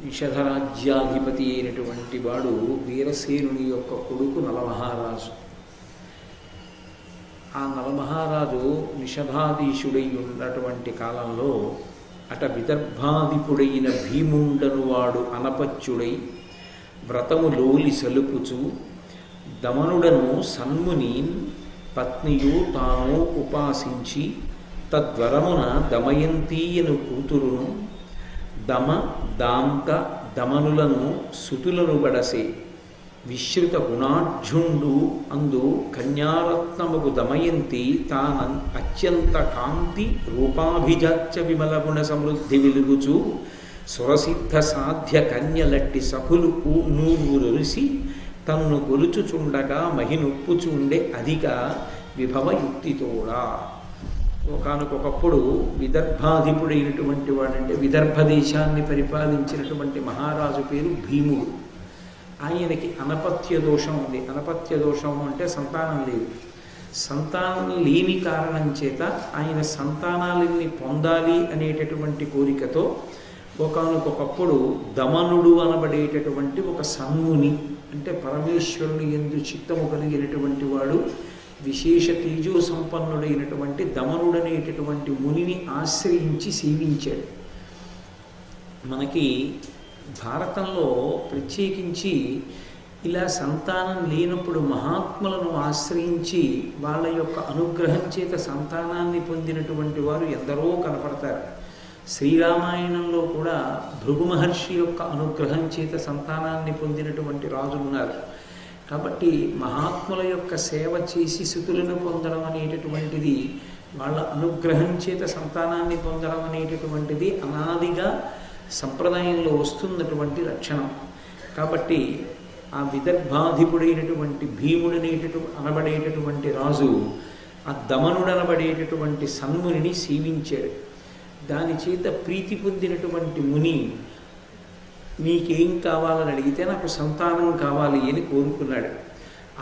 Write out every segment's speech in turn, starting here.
నిషధరాజ్యాధిపతి అయినటువంటి వాడు వీరసేనుని యొక్క కొడుకు నలమహారాజు. ఆ నలమహారాజు నిషధాధీశుడై ఉన్నటువంటి కాలంలో అట విదర్భాధిపుడైన భీముండను వాడు అనపత్యుడై వ్రతము లోలి సలుపుచు దమనుడను సన్ముని పత్నియు తాను ఉపాసించి తద్వరమున దమయంతీయను కూతురును దమ దాంత దమనులను సుతులను బడసే విశ్రుత గుణాఢ్యుండు అందు కన్యారత్నముకు దమయంతి తాన అత్యంత కాంతి రూపాభిజాత్య విమల గుణ సమృద్ధి వెలుగుచు సురసిద్ధ సాధ్య కన్యలట్టి సఖులు నూరురుసి తన్ను కొలుచుచుండగా మహినొప్పుచుండే అధిక విభవయుక్తితోడా. ఒకానొకప్పుడు విదర్భాధిపుడైనటువంటి వాడంటే విదర్భ దేశాన్ని పరిపాలించినటువంటి మహారాజు పేరు భీముడు. ఆయనకి అనపత్య దోషం ఉంది. అనపత్య దోషం అంటే సంతానం లేదు. సంతానం లేని కారణం చేత ఆయన సంతానాలని పొందాలి అనేటటువంటి కోరికతో ఒకానొకప్పుడు దమనుడు అనబడేటటువంటి ఒక సన్ముని, అంటే పరమేశ్వరుని యందు చిత్తము కలిగినటువంటి వాడు, విశేష తేజో సంపన్నుడైనటువంటి దమనుడనేటటువంటి మునిని ఆశ్రయించి సేవించాడు. మనకి భారతంలో ప్రత్యేకించి ఇలా సంతానం లేనప్పుడు మహాత్ములను ఆశ్రయించి వాళ్ళ యొక్క అనుగ్రహం చేత సంతానాన్ని పొందినటువంటి వారు ఎందరో కనపడతారు. శ్రీరామాయణంలో కూడా భృగు మహర్షి యొక్క అనుగ్రహం చేత సంతానాన్ని పొందినటువంటి రాజులు ఉన్నారు. కాబట్టి మహాత్ముల యొక్క సేవ చేసి సుతులను పొందడం అనేటటువంటిది, వాళ్ళ అనుగ్రహం చేత సంతానాన్ని పొందడం అనేటటువంటిది అనాదిగా సంప్రదాయంలో వస్తున్నటువంటి లక్షణం. కాబట్టి ఆ విదర్భాధిపుడైనటువంటి అనబడేటటువంటి రాజు ఆ దమనుడనబడేటటువంటి సన్మునిని సేవించాడు. దాని చేత ప్రీతి పొందినటువంటి ముని నీకేం కావాలని అడిగితే నాకు సంతానం కావాలి అని కోరుకున్నాడు.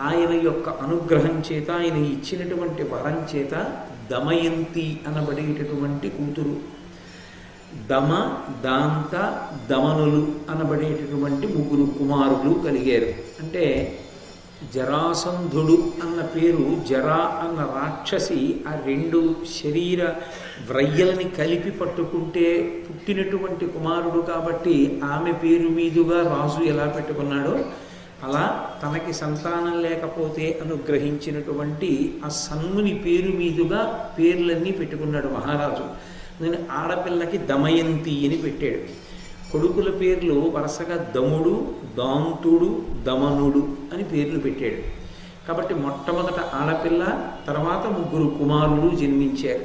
ఆయన యొక్క అనుగ్రహం చేత, ఆయన ఇచ్చినటువంటి వరం చేత దమయంతి అనబడేటటువంటి కూతురు, దమ దాంత దమనులు అనబడేటటువంటి ముగ్గురు కుమారులు కలిగారు. అంటే జరాసంధుడు అన్న పేరు, జరా అన్న రాక్షసి ఆ రెండు శరీర వ్రయ్యలని కలిపి పట్టుకుంటే పుట్టినటువంటి కుమారుడు కాబట్టి ఆమె పేరు మీదుగా రాజు ఎలా పెట్టుకున్నాడో అలా తనకి సంతానం లేకపోతే అనుగ్రహించినటువంటి ఆ సన్ముని పేరు మీదుగా పేర్లన్నీ పెట్టుకున్నాడు మహారాజు. నేను ఆడపిల్లకి దమయంతి అని పెట్టాడు. కొడుకుల పేర్లు వరుసగా దముడు, దాంతుడు, దమనుడు అని పేర్లు పెట్టాడు. కాబట్టి మొట్టమొదట ఆడపిల్ల, తర్వాత ముగ్గురు కుమారులు జన్మించారు.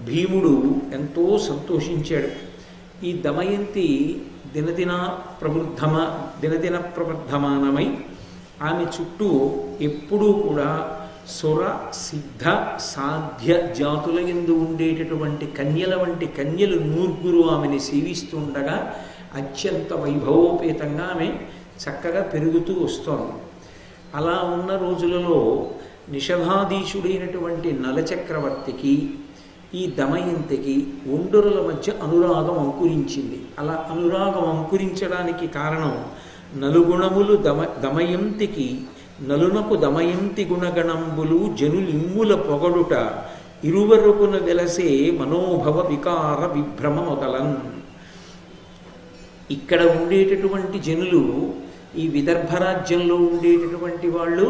భీముడు ఎంతో సంతోషించాడు. ఈ దమయంతి దినదిన ప్రవృద్ధమానమై ఆమె చుట్టూ ఎప్పుడూ కూడా సుర సిద్ధ సాధ్య జాతుల యందు ఉండేటటువంటి కన్యల వంటి కన్యలు నూర్గురు ఆమెని సేవిస్తుండగా అత్యంత వైభవోపేతంగా ఆమె చక్కగా పెరుగుతూ వస్తోంది. అలా ఉన్న రోజులలో నిషధాధీశుడైనటువంటి నలచక్రవర్తికి ఈ దమయంతికి ఒండరుల మధ్య అనురాగం అంకురించింది. అలా అనురాగం అంకురించడానికి కారణం నలుగుణములు దమయంతికి నలునకు దమయంతి గుణగణంబులు జనులిమ్ముల పొగడుట ఇరువరుకున వెలసే మనోభవ వికార విభ్రమ మొదలన్. ఇక్కడ ఉండేటటువంటి జనులు, ఈ విదర్భరాజ్యంలో ఉండేటటువంటి వాళ్ళు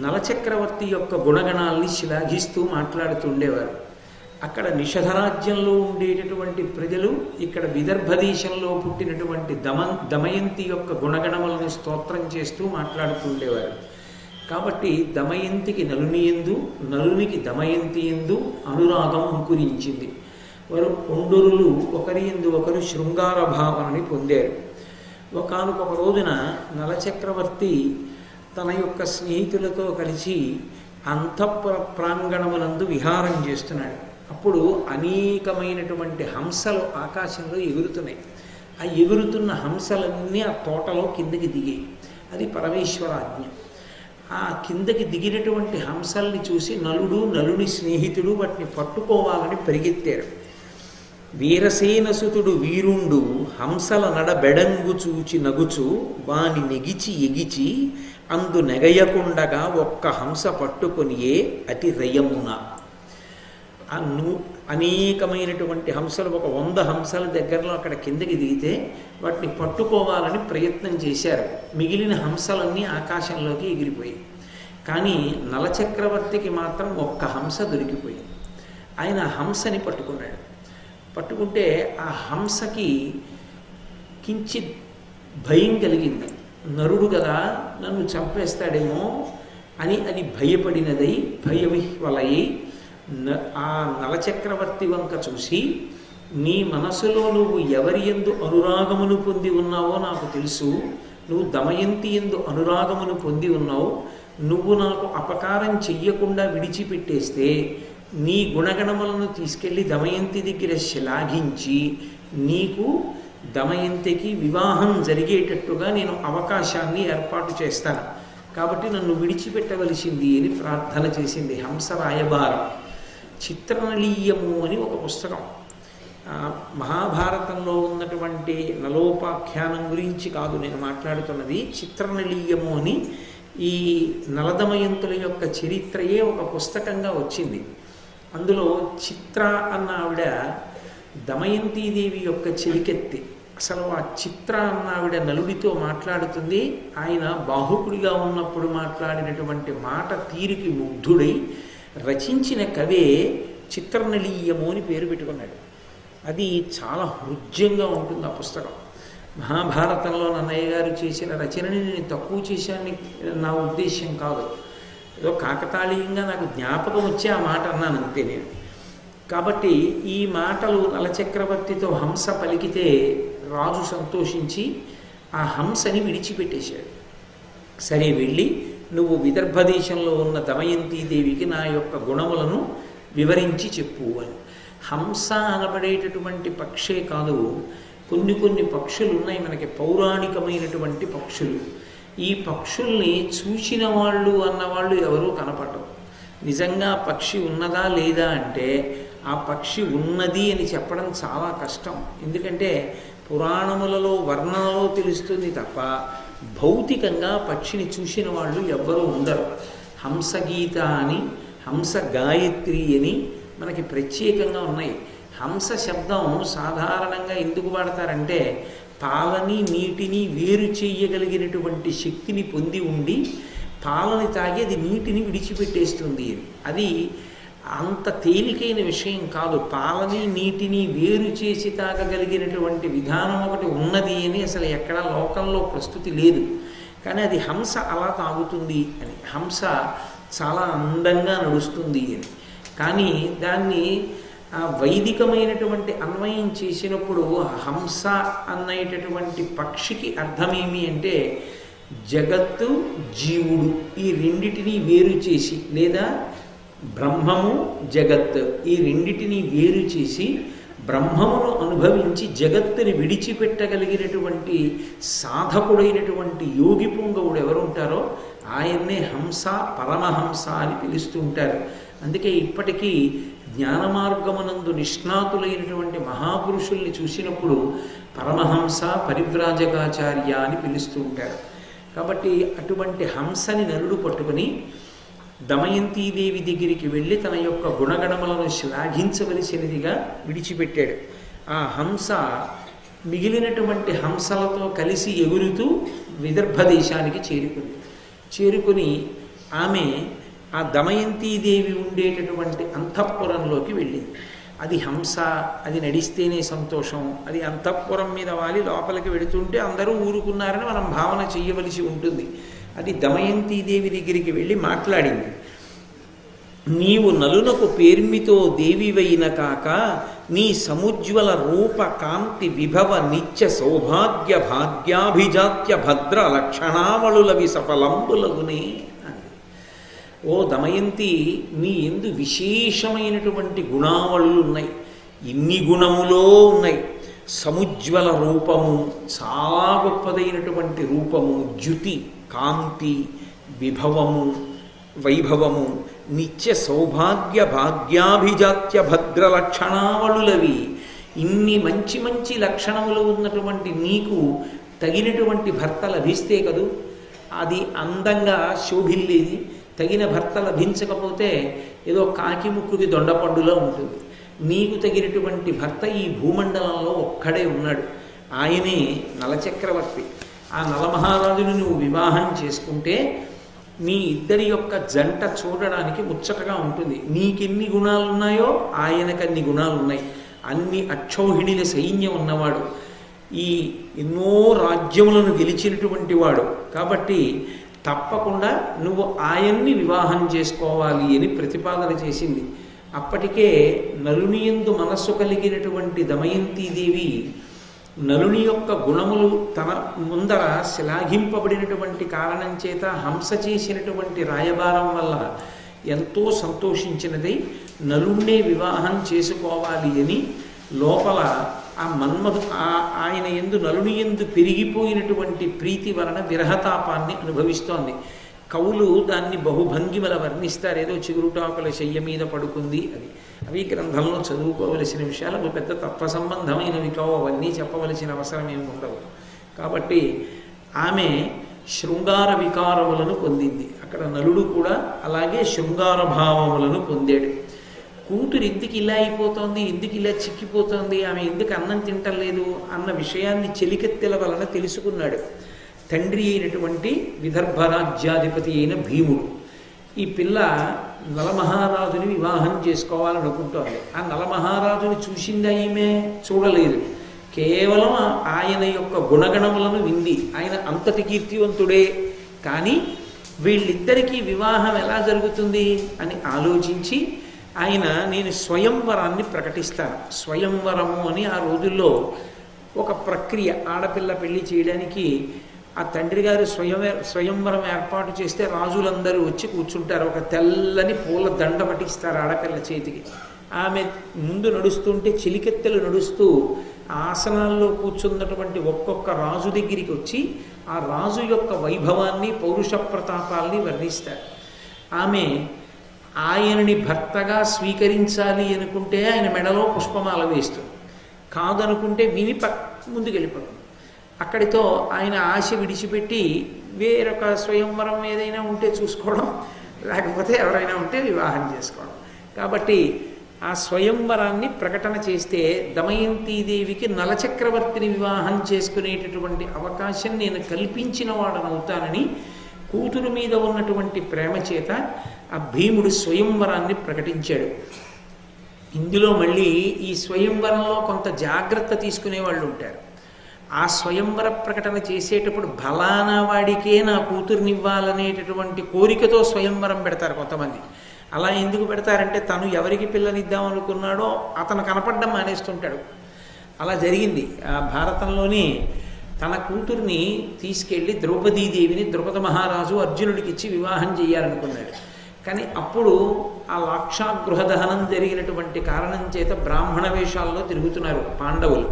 నలచక్రవర్తి యొక్క గుణగణాల్ని శ్లాఘిస్తూ మాట్లాడుతుండేవారు. అక్కడ నిషధరాజ్యంలో ఉండేటటువంటి ప్రజలు ఇక్కడ విదర్భదేశంలో పుట్టినటువంటి దమయంతి యొక్క గుణగణములను స్తోత్రం చేస్తూ మాట్లాడుతుండేవారు. కాబట్టి దమయంతికి నలుని యందు, నలునికి దమయంతి యందు అనురాగం అంకురించింది. వారు ఒండరులు ఒకరి యందు ఒకరు శృంగార భావనని పొందారు. ఒకానొక రోజున నలచక్రవర్తి తన యొక్క స్నేహితులతో కలిసి అంతఃపుర ప్రాంగణమునందు విహారం చేస్తున్నాడు. అప్పుడు అనేకమైనటువంటి హంసలు ఆకాశంలో ఎగురుతున్నాయి. ఆ ఎగురుతున్న హంసలన్నీ ఆ తోటలో కిందకి దిగాయి. అది పరమేశ్వరాజ్ఞ. ఆ కిందకి దిగినటువంటి హంసల్ని చూసి నలుడు, నలుని స్నేహితుడు వాటిని పట్టుకోవాలని పరిగెత్తారు. వీరసేనసుతుడు వీరుండు హంసల నడబెడంగు చూచి నగుచు వాని నెగిచి ఎగిచి అందు నెగయకుండగా ఒక్క హంస పట్టుకొనియే అతి రయమున. అనేకమైనటువంటి హంసలు, ఒక 100 హంసల దగ్గరలో అక్కడ కిందకి దిగితే వాటిని పట్టుకోవాలని ప్రయత్నం చేశారు. మిగిలిన హంసలన్నీ ఆకాశంలోకి ఎగిరిపోయాయి. కానీ నలచక్రవర్తికి మాత్రం ఒక్క హంస దొరికిపోయింది. ఆయన హంసని పట్టుకున్నాడు. పట్టుకుంటే ఆ హంసకి కించిత్ భయం కలిగింది. నరుడు కదా, నన్ను చంపేస్తాడేమో అని అది భయపడినదై భయవిహ్వలై ఆ నలచక్రవర్తి వంక చూసి, నీ మనసులో నువ్వు ఎవరి యందు అనురాగమును పొంది ఉన్నావో నాకు తెలుసు. నువ్వు దమయంతి యందు అనురాగమును పొంది ఉన్నావు. నువ్వు నాకు అపకారం చెయ్యకుండా విడిచిపెట్టేస్తే నీ గుణగణములను తీసుకెళ్ళి దమయంతి దగ్గర శ్లాఘించి నీకు దమయంతికి వివాహం జరిగేటట్టుగా నేను అవకాశాన్ని ఏర్పాటు చేస్తాను. కాబట్టి నన్ను విడిచిపెట్టవలసింది అని ప్రార్థన చేసింది హంస రాయబారం. చిత్రనళీయము అని ఒక పుస్తకం, మహాభారతంలో ఉన్నటువంటి నలోపాఖ్యానం గురించి కాదు నేను మాట్లాడుతున్నది. చిత్రనళీయము అని ఈ నలదమయంతుల యొక్క చరిత్రయే ఒక పుస్తకంగా వచ్చింది. అందులో చిత్ర అన్న ఆవిడ దమయంతీదేవి యొక్క చెలికెత్తి. అసలు ఆ చిత్ర అన్న ఆవిడ నలుడితో మాట్లాడుతుంది. ఆయన బాహుకుడిగా ఉన్నప్పుడు మాట్లాడినటువంటి మాట తీరికి ముగ్ధుడై రచించిన కవే చిత్రనళీయము అని పేరు పెట్టుకున్నాడు. అది చాలా హృద్యంగా ఉంటుంది ఆ పుస్తకం. మహాభారతంలో నన్నయ్య గారు చేసిన రచనని నేను తక్కువ చేశాను నా ఉద్దేశ్యం కాదు. ఏదో కాకతాళీయంగా నాకు జ్ఞాపకం వచ్చి ఆ మాట అన్నాను అంతే నేను. కాబట్టి ఈ మాటలు నలచక్రవర్తితో హంస పలికితే రాజు సంతోషించి ఆ హంసని విడిచిపెట్టేశాడు. సరే వెళ్ళి నువ్వు విదర్భ దేశంలో ఉన్న దమయంతీదేవికి నా యొక్క గుణములను వివరించి చెప్పు అని. హంస అనబడేటటువంటి పక్షే కాదు, కొన్ని పక్షులు ఉన్నాయి మనకి, పౌరాణికమైనటువంటి పక్షులు. ఈ పక్షుల్ని చూసిన వాళ్ళు అన్నవాళ్ళు ఎవరూ కనపడరు. నిజంగా పక్షి ఉన్నదా లేదా అంటే ఆ పక్షి ఉన్నది అని చెప్పడం చాలా కష్టం. ఎందుకంటే పురాణములలో వర్ణనలో తెలుస్తుంది తప్ప భౌతికంగా పక్షిని చూసిన వాళ్ళు ఎవ్వరూ ఉండరు. హంసగీత అని, హంస గాయత్రి అని మనకి ప్రత్యేకంగా ఉన్నాయి. హంస శబ్దం సాధారణంగా ఎందుకు వాడతారంటే పాలని నీటిని వేరు చేయగలిగినటువంటి శక్తిని పొంది ఉండి పాలని తాగి అది నీటిని విడిచిపెట్టేస్తుంది. అది అంత తేలికైన విషయం కాదు. పాలని నీటిని వేరు చేసి తాగగలిగినటువంటి విధానం ఒకటి ఉన్నది అని అసలు ఎక్కడా లోకంలో ప్రస్తుతి లేదు. కానీ అది హంస అలా తాగుతుంది అని, హంస చాలా అందంగా నడుస్తుంది అని. కానీ దాన్ని వైదికమైనటువంటి అన్వయం చేసినప్పుడు హంస అనేటటువంటి పక్షికి అర్థమేమి అంటే జగత్తు, జీవుడు ఈ రెండిటిని వేరు చేసి, లేదా బ్రహ్మము జగత్ ఈ రెండిటిని వేరు చేసి బ్రహ్మమును అనుభవించి జగత్తుని విడిచిపెట్టగలిగినటువంటి సాధకుడైనటువంటి యోగి పుంగవుడు ఎవరుంటారో ఆయన్నే హంస, పరమహంస అని పిలుస్తూ ఉంటారు. అందుకే ఇప్పటికీ జ్ఞానమార్గమునందు నిష్ణాతులైనటువంటి మహాపురుషుల్ని చూసినప్పుడు పరమహంస, పరివ్రాజకాచార్య అని పిలుస్తూ ఉంటారు. కాబట్టి అటువంటి హంసని నలుడు పట్టుకుని దమయంతీదేవి దగ్గరికి వెళ్ళి తన యొక్క గుణగణములను శ్లాఘించవలసినదిగా విడిచిపెట్టాడు. ఆ హంస మిగిలినటువంటి హంసలతో కలిసి ఎగురుతూ విదర్భ దేశానికి చేరుకుని ఆమె ఆ దమయంతీదేవి ఉండేటటువంటి అంతఃపురంలోకి వెళ్ళింది. అది హంస, అది నడిస్తేనే సంతోషం. అది అంతఃపురం మీద వాలి లోపలికి వెళుతుంటే అందరూ ఊరుకున్నారని మనం భావన చేయవలసి ఉంటుంది. అది దమయంతీదేవి దగ్గరికి వెళ్ళి మాట్లాడింది. నీవు నలునకు పేర్మితో దేవివైన కాక నీ సముజ్వల రూప కాంతి విభవ నిత్య సౌభాగ్య భాగ్యాభిజాత్య భద్ర లక్షణావళులవి సఫలంబులగునే. ఓ దమయంతి, నీ ఎందు విశేషమైనటువంటి గుణావళులు ఉన్నాయి. ఇన్ని గుణములో ఉన్నాయి. సముజ్వల రూపము, చాలా గొప్పదైనటువంటి రూపము, జ్యుతి, కాంతి, విభవము, వైభవము, నిత్య సౌభాగ్య భాగ్యాభిజాత్య భద్ర లక్షణావళులవి. ఇన్ని మంచి మంచి లక్షణములు ఉన్నటువంటి నీకు తగినటువంటి భర్త లభిస్తే కదూ అది అందంగా శోభిల్లేది. తగిన భర్త లభించకపోతే ఏదో కాకి ముక్కుకి దొండపండులో ఉంటుంది. నీకు తగినటువంటి భర్త ఈ భూమండలంలో ఒక్కడే ఉన్నాడు, ఆయనే నలచక్రవర్తి. ఆ నలమహారాజుని నువ్వు వివాహం చేసుకుంటే మీ ఇద్దరి యొక్క జంట చూడడానికి ముచ్చటగా ఉంటుంది. నీకెన్ని గుణాలు ఉన్నాయో ఆయనకన్ని గుణాలు ఉన్నాయి. అన్ని అక్షౌహిణిల సైన్యం ఉన్నవాడు, ఈ ఎన్నో రాజ్యములను గెలిచినటువంటి వాడు. కాబట్టి తప్పకుండా నువ్వు ఆయన్ని వివాహం చేసుకోవాలి అని ప్రతిపాదన చేసింది. అప్పటికే నలుని యందు మనస్సు కలిగినటువంటి దమయంతీదేవి నలుని యొక్క గుణములు తన ముందర శ్లాఘింపబడినటువంటి కారణం చేత హంస చేసినటువంటి రాయబారం వల్ల ఎంతో సంతోషించినదై నలుణ్ణే వివాహం చేసుకోవాలి అని లోపల ఆ ఆయన యందు నలుని యందు పెరిగిపోయినటువంటి ప్రీతి వలన విరహతాపాన్ని అనుభవిస్తోంది. కవులు దాన్ని బహుభంగిమల వర్ణిస్తారు. ఏదో చిగురుటాకుల శయ్య మీద పడుకుంది అని. అవి గ్రంథంలో చదువుకోవలసిన విషయాలు, అవి పెద్ద తత్వ సంబంధమైనవి కావు, అవన్నీ చెప్పవలసిన అవసరం ఏమి ఉండవు. కాబట్టి ఆమె శృంగార వికారములను పొందింది. అక్కడ నలుడు కూడా అలాగే శృంగార భావములను పొందాడు. కూతురు ఎందుకు ఇలా అయిపోతుంది, ఎందుకు ఇలా చిక్కిపోతుంది, ఆమె ఎందుకు అన్నం తింటలేదు అన్న విషయాన్ని చెలికెత్తెల వలన తెలుసుకున్నాడు. తండ్రి అయినటువంటి విదర్భ రాజ్యాధిపతి అయిన భీముడు ఈ పిల్ల నలమహారాజుని వివాహం చేసుకోవాలనుకుంటోంది. ఆ నలమహారాజుని చూసిందా ఈమె? చూడలేదు. కేవలం ఆయన యొక్క గుణగణములను వింది. ఆయన అంతటి కీర్తివంతుడే. కానీ వీళ్ళిద్దరికీ వివాహం ఎలా జరుగుతుంది అని ఆలోచించి ఆయన నేను స్వయంవరాన్ని ప్రకటిస్తాను. స్వయంవరము అని ఆ రోజుల్లో ఒక ప్రక్రియ. ఆడపిల్ల పెళ్లి చేయడానికి ఆ తండ్రి గారు స్వయంవరం ఏర్పాటు చేస్తే రాజులందరూ వచ్చి కూర్చుంటారు. ఒక తెల్లని పూల దండ పట్టిస్తారు ఆడపిల్ల చేతికి. ఆమె ముందు నడుస్తుంటే చిలికెత్తెలు నడుస్తూ ఆసనాల్లో కూర్చున్నటువంటి ఒక్కొక్క రాజు దగ్గరికి వచ్చి ఆ రాజు యొక్క వైభవాన్ని పౌరుష ప్రతాపాల్ని వర్ణిస్తారు. ఆమె ఆయనని భర్తగా స్వీకరించాలి అనుకుంటే ఆయన మెడలో పుష్పమాల వేస్తుంది, కాదనుకుంటే విని ముందుకెళ్ళిపోతుంది. అక్కడితో ఆయన ఆశ విడిచిపెట్టి వేరొక స్వయంవరం ఏదైనా ఉంటే చూసుకోవడం, లేకపోతే ఎవరైనా ఉంటే వివాహం చేసుకోవడం. కాబట్టి ఆ స్వయంవరాన్ని ప్రకటన చేస్తే దమయంతీదేవికి నలచక్రవర్తిని వివాహం చేసుకునేటటువంటి అవకాశం నేను కల్పించిన వాడనవుతానని కూతురు మీద ఉన్నటువంటి ప్రేమ చేత ఆ భీముడు స్వయంవరాన్ని ప్రకటించాడు. ఇందులో మళ్ళీ ఈ స్వయంవరంలో కొంత జాగ్రత్త తీసుకునే వాళ్ళు ఉంటారు. ఆ స్వయంవర ప్రకటన చేసేటప్పుడు బలానా వాడికే నా కూతుర్నివ్వాలనేటటువంటి కోరికతో స్వయంవరం పెడతారు కొంతమంది. అలా ఎందుకు పెడతారంటే తను ఎవరికి పిల్లనిద్దాం అనుకున్నాడో అతను కనపడడం మానేస్తుంటాడు. అలా జరిగింది. ఆ భారతంలోని తన కూతుర్ని తీసుకెళ్ళి ద్రౌపదీదేవిని ద్రౌపద మహారాజు అర్జునుడికి ఇచ్చి వివాహం చేయాలనుకున్నాడు. కానీ అప్పుడు ఆ లాక్షాగృహ దహనం జరిగినటువంటి కారణం చేత బ్రాహ్మణ వేషాల్లో తిరుగుతున్నారు పాండవులు.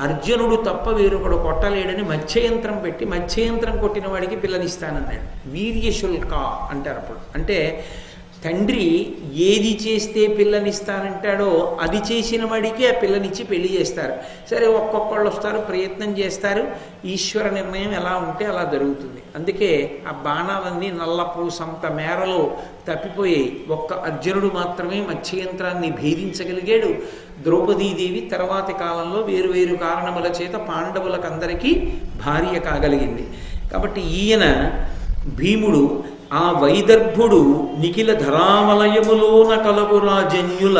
అర్జునుడు తప్ప వేరొకడు కొట్టలేడని మత్స్యయంత్రం పెట్టి మత్స్యయంత్రం కొట్టిన వాడికి పిల్లనిస్తానన్నాడు. వీర్యశుల్క అంటారు అప్పుడు. అంటే తండ్రి ఏది చేస్తే పిల్లనిస్తానంటాడో అది చేసిన వాడికి ఆ పిల్లనిచ్చి పెళ్లి చేస్తారు. సరే ఒక్కొక్కళ్ళు వస్తారు, ప్రయత్నం చేస్తారు, ఈశ్వర నిర్ణయం ఎలా ఉంటే అలా జరుగుతుంది. అందుకే ఆ బాణాలన్నీ నల్లపూసంత మేరలో తప్పిపోయాయి. ఒక్క అర్జునుడు మాత్రమే మత్స్యయంత్రాన్ని భేదించగలిగాడు. ద్రౌపదీదేవి తర్వాతి కాలంలో వేరువేరు కారణముల చేత పాండవులకందరికీ భార్య కాగలిగింది. కాబట్టి ఈయన భీముడు ఆ వైదర్భుడు నిఖిల ధరామలయములోన కలగు రాజన్యుల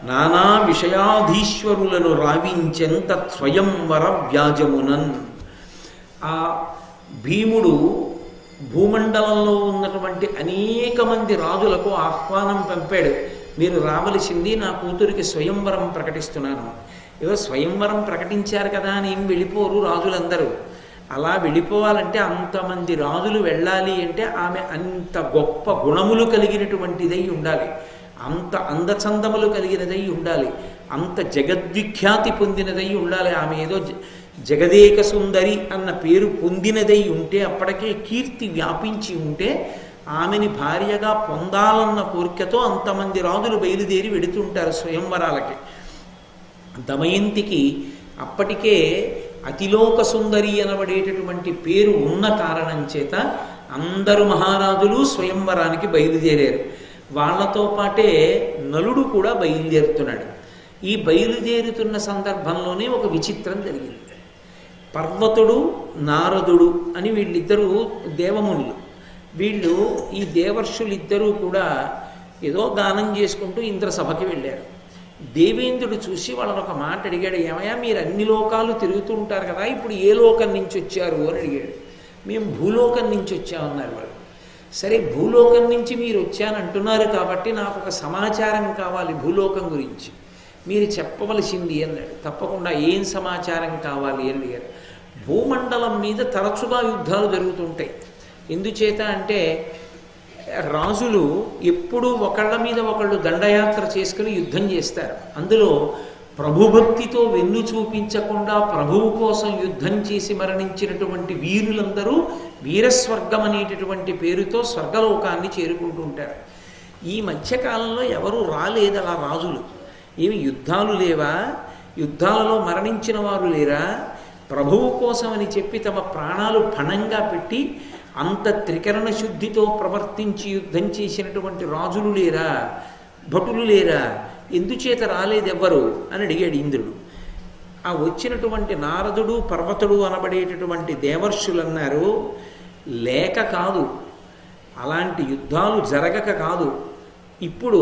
నానా విషయాధీశ్వరులను రావించెంత స్వయంవర వ్యాజమునన్. ఆ భీముడు భూమండలంలో ఉన్నటువంటి అనేక మంది రాజులకు ఆహ్వానం పంపాడు. మీరు రావలసింది, నా కూతురికి స్వయంవరం ప్రకటిస్తున్నాను. ఏదో స్వయంవరం ప్రకటించారు కదా అని ఏం వెళ్ళిపోరు రాజులందరూ. అలా వెళ్ళిపోవాలంటే అంతమంది రాజులు వెళ్ళాలి అంటే ఆమె అంత గొప్ప గుణములు కలిగినటువంటిదై ఉండాలి, అంత అందచందములు కలిగినదై ఉండాలి, అంత జగద్విఖ్యాతి పొందినదై ఉండాలి. ఆమె ఏదో జగదేక సుందరి అన్న పేరు పొందినదై ఉంటే, అప్పటికే కీర్తి వ్యాపించి ఉంటే ఆమెని భార్యగా పొందాలన్న కోరికతో అంతమంది రాజులు బయలుదేరి వెడుతుంటారు స్వయంవరాలకి. దమయంతికి అప్పటికే అతిలోక సుందరి అనబడేటటువంటి పేరు ఉన్న కారణం చేత అందరు మహారాజులు స్వయంవరానికి బయలుదేరారు. వాళ్లతో పాటే నలుడు కూడా బయలుదేరుతున్నాడు. ఈ బయలుదేరుతున్న సందర్భంలోనే ఒక విచిత్రం జరిగింది. పర్వతుడు నారదుడు అని వీళ్ళిద్దరూ దేవమునులు. వీళ్ళు ఈ దేవర్షులిద్దరూ కూడా ఏదో గానం చేసుకుంటూ ఇంద్రసభకి వెళ్ళారు. దేవేంద్రుడు చూసి వాళ్ళని ఒక మాట అడిగాడు, ఏమయ్యా మీరు అన్ని లోకాలు తిరుగుతూ ఉంటారు కదా, ఇప్పుడు ఏ లోకం నుంచి వచ్చారు అని అడిగాడు. మేము భూలోకం నుంచి వచ్చామన్నారు వాళ్ళు. సరే, భూలోకం నుంచి మీరు వచ్చానంటున్నారు కాబట్టి నాకు ఒక సమాచారం కావాలి భూలోకం గురించి, మీరు చెప్పవలసింది అన్నాడు. తప్పకుండా, ఏం సమాచారం కావాలి అని అడిగారు. భూమండలం మీద తరచుగా యుద్ధాలు జరుగుతుంటాయి. ఎందుచేత అంటే రాజులు ఎప్పుడూ ఒకళ్ళ మీద ఒకళ్ళు దండయాత్ర చేసుకుని యుద్ధం చేస్తారు. అందులో ప్రభుభక్తితో వెన్ను చూపించకుండా ప్రభువు కోసం యుద్ధం చేసి మరణించినటువంటి వీరులందరూ వీరస్వర్గం అనేటటువంటి పేరుతో స్వర్గలోకాన్ని చేరుకుంటూ ఉంటారు. ఈ మధ్యకాలంలో ఎవరూ రాలేదు అలా రాజులు. ఏమి యుద్ధాలు లేవా? యుద్ధాలలో మరణించిన వారు లేరా? ప్రభువు కోసమని చెప్పి తమ ప్రాణాలు పణంగా పెట్టి అంత త్రికరణ శుద్ధితో ప్రవర్తించి యుద్ధం చేసినటువంటి రాజులు లేరా? భటులు లేరా? ఎందుచేత రాలేదెవ్వరు అని అడిగాడు ఇంద్రుడు. ఆ వచ్చినటువంటి నారదుడు పర్వతుడు అనబడేటటువంటి దేవర్షులు అన్నారు, లేక కాదు, అలాంటి యుద్ధాలు జరగక కాదు, ఇప్పుడు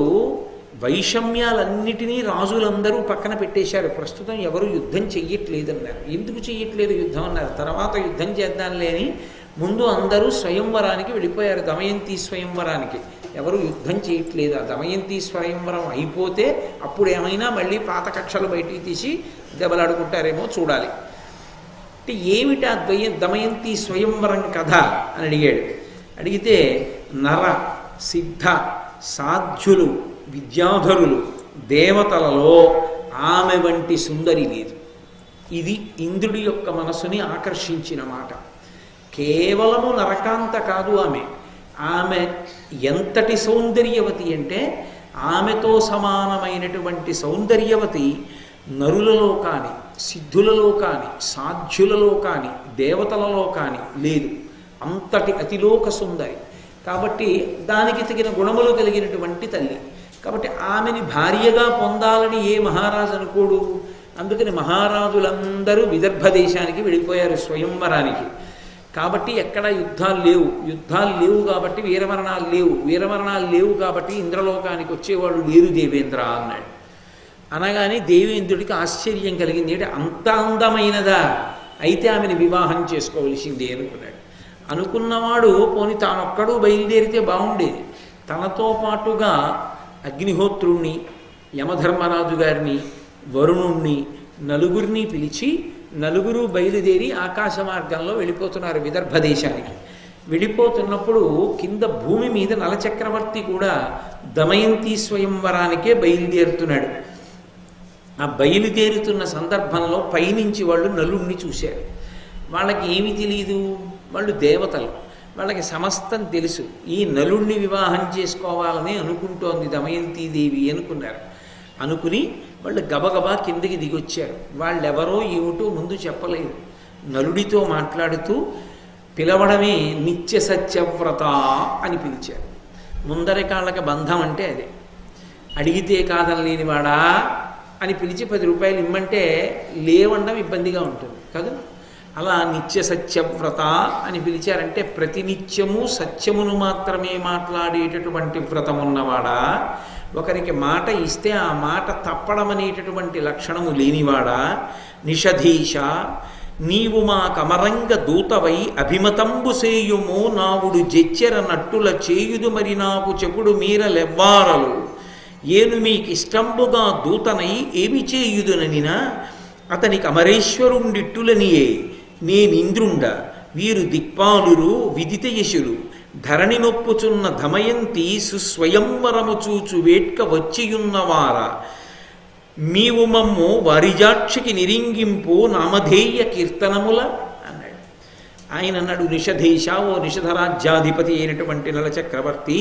వైషమ్యాలన్నిటినీ రాజులందరూ పక్కన పెట్టేశారు, ప్రస్తుతం ఎవరు యుద్ధం చెయ్యట్లేదన్నారు. ఎందుకు చెయ్యట్లేదు యుద్ధం అన్నారు. తర్వాత యుద్ధం చేద్దాంలే అని ముందు అందరూ స్వయంవరానికి వెళ్ళిపోయారు, దమయంతి స్వయంవరానికి. ఎవరు యుద్ధం చేయట్లేదు. ఆ దమయంతి స్వయంవరం అయిపోతే అప్పుడు ఏమైనా మళ్ళీ పాత కక్షలు బయటికి తీసి దెబ్బలాడుకుంటారేమో చూడాలి. అంటే ఏమిటి ఆ దమయంతి స్వయంవరం కథ అని అడిగాడు. అడిగితే నర సిద్ధ సాధ్యులు విద్యాధరులు దేవతలలో ఆమె వంటి సుందరి లేదు. ఇది ఇంద్రుడి యొక్క మనసుని ఆకర్షించిన మాట. కేవలము నరకాంత కాదు ఆమె ఎంతటి సౌందర్యవతి అంటే ఆమెతో సమానమైనటువంటి సౌందర్యవతి నరులలో కానీ సిద్ధులలో కానీ సాధ్యులలో కానీ దేవతలలో కానీ లేదు. అంతటి అతిలోక సుందరి కాబట్టి దానికి తగిన గుణములు కలిగినటువంటి తల్లి. కాబట్టి ఆమెని భార్యగా పొందాలని ఏ మహారాజు అనుకోడు. అందుకని మహారాజులందరూ విదర్భ దేశానికి వెళ్ళిపోయారు స్వయంవరానికి. కాబట్టి ఎక్కడ యుద్ధాలు లేవు కాబట్టి వీరమరణాలు లేవు కాబట్టి ఇంద్రలోకానికి వచ్చేవాళ్ళు లేరు దేవేంద్ర అన్నాడు. అనగానే దేవేంద్రుడికి ఆశ్చర్యం కలిగింది. అంటే అంత అందమైనదా, అయితే ఆమెను వివాహం చేసుకోవలసిందే అనుకున్నాడు. అనుకున్నవాడు పోని తానొక్కడూ బయలుదేరితే బాగుండేది. తనతో పాటుగా అగ్నిహోత్రుణ్ణి, యమధర్మరాజు గారిని, వరుణుణ్ణి, నలుగురిని పిలిచి నలుగురు బయలుదేరి ఆకాశ మార్గంలో వెళ్ళిపోతున్నారు విదర్భ దేశానికి. వెళ్ళిపోతున్నప్పుడు కింద భూమి మీద నలచక్రవర్తి కూడా దమయంతి స్వయంవరానికే బయలుదేరుతున్నాడు. ఆ బయలుదేరుతున్న సందర్భంలో పైనుంచి వాళ్ళు నలుణ్ణి చూశారు. వాళ్ళకి ఏమి తెలియదు, వాళ్ళు దేవతలు, వాళ్ళకి సమస్తం తెలుసు. ఈ నలుణ్ణి వివాహం చేసుకోవాలని అనుకుంటోంది దమయంతీదేవి అనుకున్నారు. అనుకుని వాళ్ళు గబగబా కిందకి దిగొచ్చారు. వాళ్ళెవరో ఏమిటో ముందు చెప్పలేదు. నలుడితో మాట్లాడుతూ పిలవడమే నిత్య సత్యవ్రత అని పిలిచారు. ముందరి కాళ్ళకి బంధం అంటే అదే. అడిగితే కాదనలేనివాడా అని పిలిచి 10 రూపాయలు ఇమ్మంటే లేవండం ఇబ్బందిగా ఉంటుంది కదా. అలా నిత్య సత్యవ్రత అని పిలిచారంటే ప్రతినిత్యము సత్యమును మాత్రమే మాట్లాడేటటువంటి వ్రతం ఉన్నవాడా, ఒకరికి మాట ఇస్తే ఆ మాట తప్పడం అనేటటువంటి లక్షణము లేనివాడా, నిషధీష నీవు మా కమరంగ దూతవై అభిమతంబు సేయుము నావుడు జెచ్చెర నట్టుల చేయుదు మరి నాకు చెప్పుడు మీరలెవ్వారలు ఏను మీకిష్టంబుగా దూతనై ఏమి చేయుదుననినా అతనికి అమరేశ్వరుండిట్టులనియే నేనింద్రుండ వీరు దిక్పాలురు విదిత యశులు ధరణి నొప్పుచున్న దమయంతి సుస్వయంవరము చూచు వేట్క వచ్చియున్నవార మీవు మమ్ము వారిజాక్షికి నిరింగింపు నామధేయ కీర్తనముల అన్నాడు. ఆయన అన్నాడు, నిషధేశ, ఓ నిషధరాజ్యాధిపతి అయినటువంటి నలచక్రవర్తి,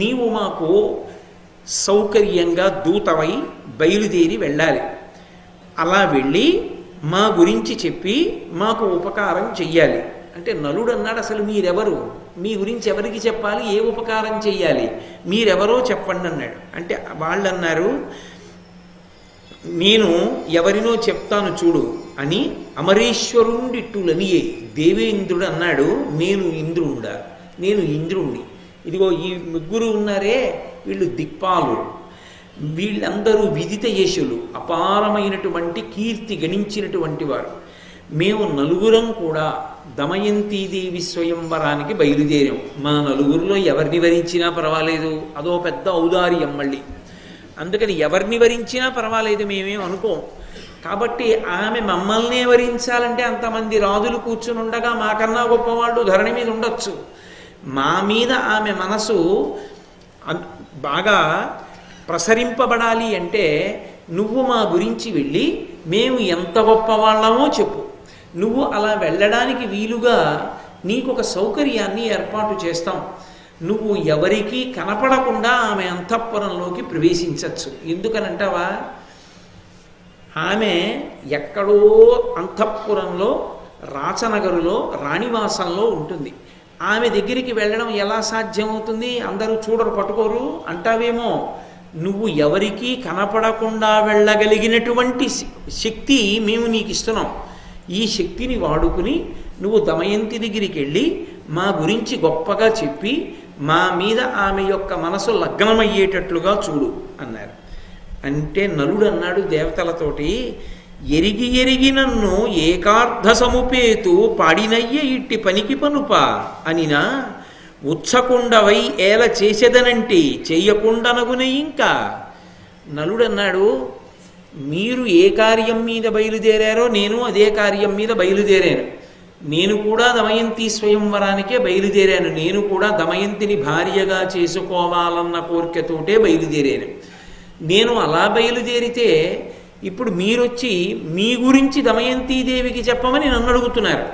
నీవు మాకు సౌకర్యంగా దూతమై బయలుదేరి వెళ్ళాలి. అలా వెళ్ళి మా గురించి చెప్పి మాకు ఉపకారం చెయ్యాలి. అంటే నలుడు అన్నాడు, అసలు మీరెవరు, మీ గురించి ఎవరికి చెప్పాలి, ఏ ఉపకారం చెయ్యాలి, మీరెవరో చెప్పండి అన్నాడు. అంటే వాళ్ళు అన్నారు, నేను ఎవరినో చెప్తాను చూడు అని అమరేశ్వరుండిట్టులనియే. దేవేంద్రుడు అన్నాడు, నేను ఇంద్రుణ్ణి. ఇదిగో ఈ ముగ్గురు ఉన్నారే వీళ్ళు దిక్పాలు, వీళ్ళందరూ విదిత యశులు, అపారమైనటువంటి కీర్తి గణించినటువంటి వారు. మేము నలుగురం కూడా దమయంతీదేవి స్వయంవరానికి బయలుదేరాం. మా నలుగురిలో ఎవరిని వరించినా పర్వాలేదు, అదో పెద్ద ఔదార్యం మళ్ళీ. అందుకని ఎవరిని వరించినా పర్వాలేదు, మేమేం అనుకోం. కాబట్టి ఆమె మమ్మల్నే వరించాలంటే అంతమంది రాజులు కూర్చుని ఉండగా మాకన్నా గొప్పవాళ్ళు ధరణి మీద ఉండొచ్చు. మా మీద ఆమె మనసు బాగా ప్రసరింపబడాలి అంటే నువ్వు మా గురించి వెళ్ళి మేము ఎంత గొప్పవాళ్ళమో చెప్పు. నువ్వు అలా వెళ్ళడానికి వీలుగా నీకు ఒక సౌకర్యాన్ని ఏర్పాటు చేస్తాం. నువ్వు ఎవరికీ కనపడకుండా ఆమె అంతఃపురంలోకి ప్రవేశించవచ్చు. ఎందుకనంటావా, ఆమె ఎక్కడో అంతఃపురంలో రాచనగరులో రాణివాసంలో ఉంటుంది. ఆమె దగ్గరికి వెళ్ళడం ఎలా సాధ్యమవుతుంది, అందరూ చూడరు పట్టుకోరు అంటావేమో. నువ్వు ఎవరికీ కనపడకుండా వెళ్ళగలిగినటువంటి శక్తి మేము నీకు ఇస్తున్నాం. ఈ శక్తిని వాడుకుని నువ్వు దమయంతి దగ్గరికి వెళ్ళి మా గురించి గొప్పగా చెప్పి మా మీద ఆమె యొక్క మనసు లగ్నమయ్యేటట్లుగా చూడు అన్నారు. అంటే నలుడు అన్నాడు దేవతలతోటి, ఎరిగి ఎరిగి నన్ను ఏకార్ధ సముపేతు పాడినయ్య ఇట్టి పనికి పనుప అనినా ఉచ్చకుండవై ఏల చేసేదనంటే చెయ్యకుండనగునే. ఇంకా నలుడన్నాడు, మీరు ఏ కార్యం మీద బయలుదేరారో నేను అదే కార్యం మీద బయలుదేరాను. నేను కూడా దమయంతి స్వయంవరానికే బయలుదేరాను. నేను కూడా దమయంతిని భార్యగా చేసుకోవాలన్న కోరికతోటే బయలుదేరాను. నేను అలా బయలుదేరితే ఇప్పుడు మీరొచ్చి మీ గురించి దమయంతీదేవికి చెప్పమని నన్ను అడుగుతున్నారు.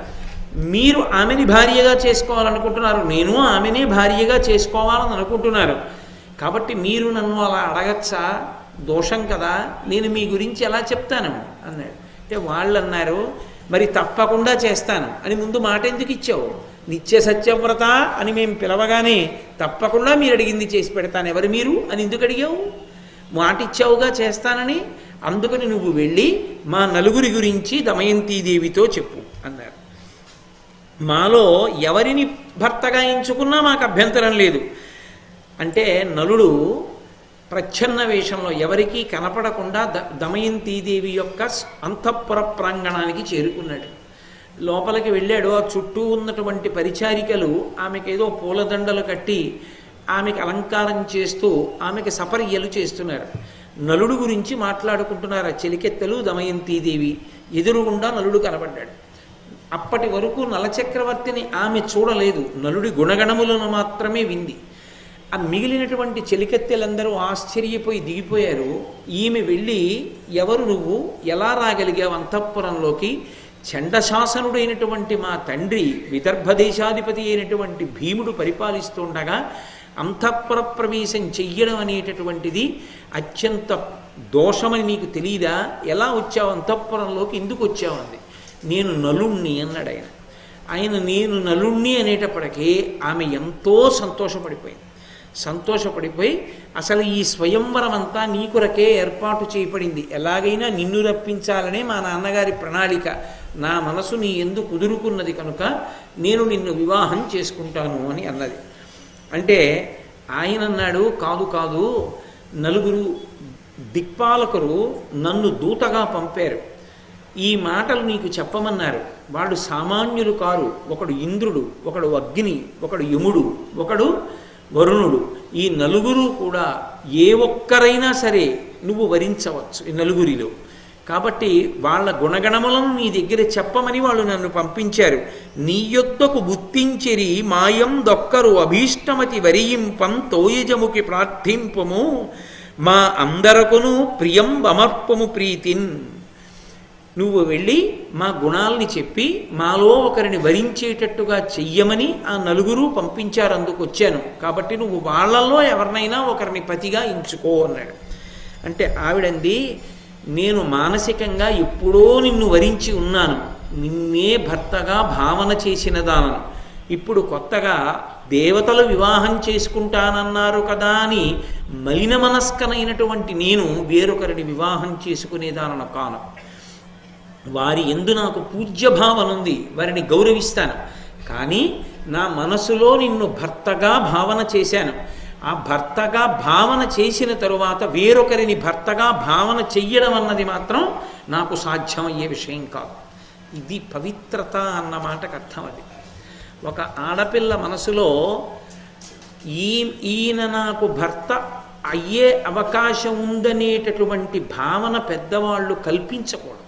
మీరు ఆమెని భార్యగా చేసుకోవాలనుకుంటున్నారు, నేను ఆమెనే భార్యగా చేసుకోవాలని అనుకుంటున్నారు. కాబట్టి మీరు నన్ను అలా అడగచ్చా, దోషం కదా, నేను మీ గురించి ఎలా చెప్తాను అన్నాడు. అంటే వాళ్ళు అన్నారు, మరి తప్పకుండా చేస్తాను అని ముందు మాట ఎందుకు ఇచ్చావు? నిత్య సత్యవ్రత అని మేము పిలవగానే తప్పకుండా మీరు అడిగింది చేసి పెడతాను, ఎవరు మీరు అని ఎందుకు అడిగావు? మాట ఇచ్చావుగా చేస్తానని. అందుకని నువ్వు వెళ్ళి మా నలుగురి గురించి దమయంతీదేవితో చెప్పు అన్నారు. మాలో ఎవరిని భర్తగా ఎంచుకున్నా మాకు అభ్యంతరం లేదు అంటే నలుడు ప్రచ్ఛన్న వేషంలో ఎవరికీ కనపడకుండా దమయంతీదేవి యొక్క అంతఃపుర ప్రాంగణానికి చేరుకున్నాడు. లోపలికి వెళ్ళాడు. ఆ చుట్టూ ఉన్నటువంటి పరిచారికలు ఆమెకేదో పూలదండలు కట్టి ఆమెకి అలంకారం చేస్తూ ఆమెకి సపర్యలు చేస్తున్నారు. నలుడు గురించి మాట్లాడుకుంటున్నారు ఆ చెలికెత్తలు దమయంతీదేవి. ఎదురుగుండా నలుడు కనబడ్డాడు. అప్పటి వరకు నలచక్రవర్తిని ఆమె చూడలేదు, నలుడి గుణగణములను మాత్రమే వింది. ఆ మిగిలినటువంటి చెలికెత్తెలందరూ ఆశ్చర్యపోయి దిగిపోయారు. ఈమె వెళ్ళి, ఎవరు నువ్వు, ఎలా రాగలిగావు అంతఃపురంలోకి? చండశాసనుడైనటువంటి మా తండ్రి విదర్భదేశాధిపతి అయినటువంటి భీముడు పరిపాలిస్తుండగా అంతఃపుర ప్రవేశం చెయ్యడం అనేటటువంటిది అత్యంత దోషమని నీకు తెలీదా? ఎలా వచ్చావు అంతఃపురంలోకి, ఎందుకు వచ్చావు అంది. నేను నలుణ్ణి అన్నాడు ఆయన. ఆయన నేను నలుణ్ణి అనేటప్పటికీ ఆమె ఎంతో సంతోషపడిపోయి అసలు ఈ స్వయంవరం అంతా నీ కొరకే ఏర్పాటు చేయబడింది, ఎలాగైనా నిన్ను రప్పించాలనే మా నాన్నగారి ప్రణాళిక, నా మనసు నీ ఎందు కుదురుకున్నది కనుక నేను నిన్ను వివాహం చేసుకుంటాను అని అన్నది. అంటే ఆయన అన్నాడు, కాదు కాదు, నలుగురు దిక్పాలకులు నన్ను దూతగా పంపారు, ఈ మాటలు నీకు చెప్పమన్నారు. వాళ్ళు సామాన్యులు కారు. ఒకడు ఇంద్రుడు, ఒకడు అగ్ని, ఒకడు యముడు, ఒకడు వరుణుడు. ఈ నలుగురు కూడా ఏ ఒక్కరైనా సరే నువ్వు వరించవచ్చు ఈ నలుగురిలో. కాబట్టి వాళ్ళ గుణగణములను నీ దగ్గర చెప్పమని వాళ్ళు నన్ను పంపించారు. నీ యొద్దకు గుర్తించిరి మాయం దొక్కరు అభీష్టమతి వరియింపం తోయజముకి ప్రార్థింపము మా అందరకును ప్రియం అమర్పము ప్రీతిన్. నువ్వు వెళ్ళి మా గుణాలని చెప్పి మాలో ఒకరిని వరించేటట్టుగా చెయ్యమని ఆ నలుగురు పంపించారు, అందుకు వచ్చాను. కాబట్టి నువ్వు వాళ్ళల్లో ఎవరినైనా ఒకరిని పతిగా ఎంచుకో అన్నాడు. అంటే ఆవిడంది, నేను మానసికంగా ఎప్పుడో నిన్ను వరించి ఉన్నాను, నిన్నే భర్తగా భావన చేసిన దానను. ఇప్పుడు కొత్తగా దేవతలు వివాహం చేసుకుంటానన్నారు కదా అని మలిన మనస్కనైనటువంటి నేను వేరొకరిని వివాహం చేసుకునేదానను కాను. వారి యందు నాకు పూజ్య భావన ఉంది, వారిని గౌరవిస్తాను. కానీ నా మనసులో నిన్ను భర్తగా భావన చేశాను. ఆ భర్తగా భావన చేసిన తరువాత వేరొకరిని భర్తగా భావన చెయ్యడం అన్నది మాత్రం నాకు సాధ్యమయ్యే విషయం కాదు. ఇది పవిత్రత అన్న మాటకు అర్థం. అది ఒక ఆడపిల్ల మనసులో ఈయన నాకు భర్త అయ్యే అవకాశం ఉందనేటటువంటి భావన పెద్దవాళ్ళు కల్పించకూడదు.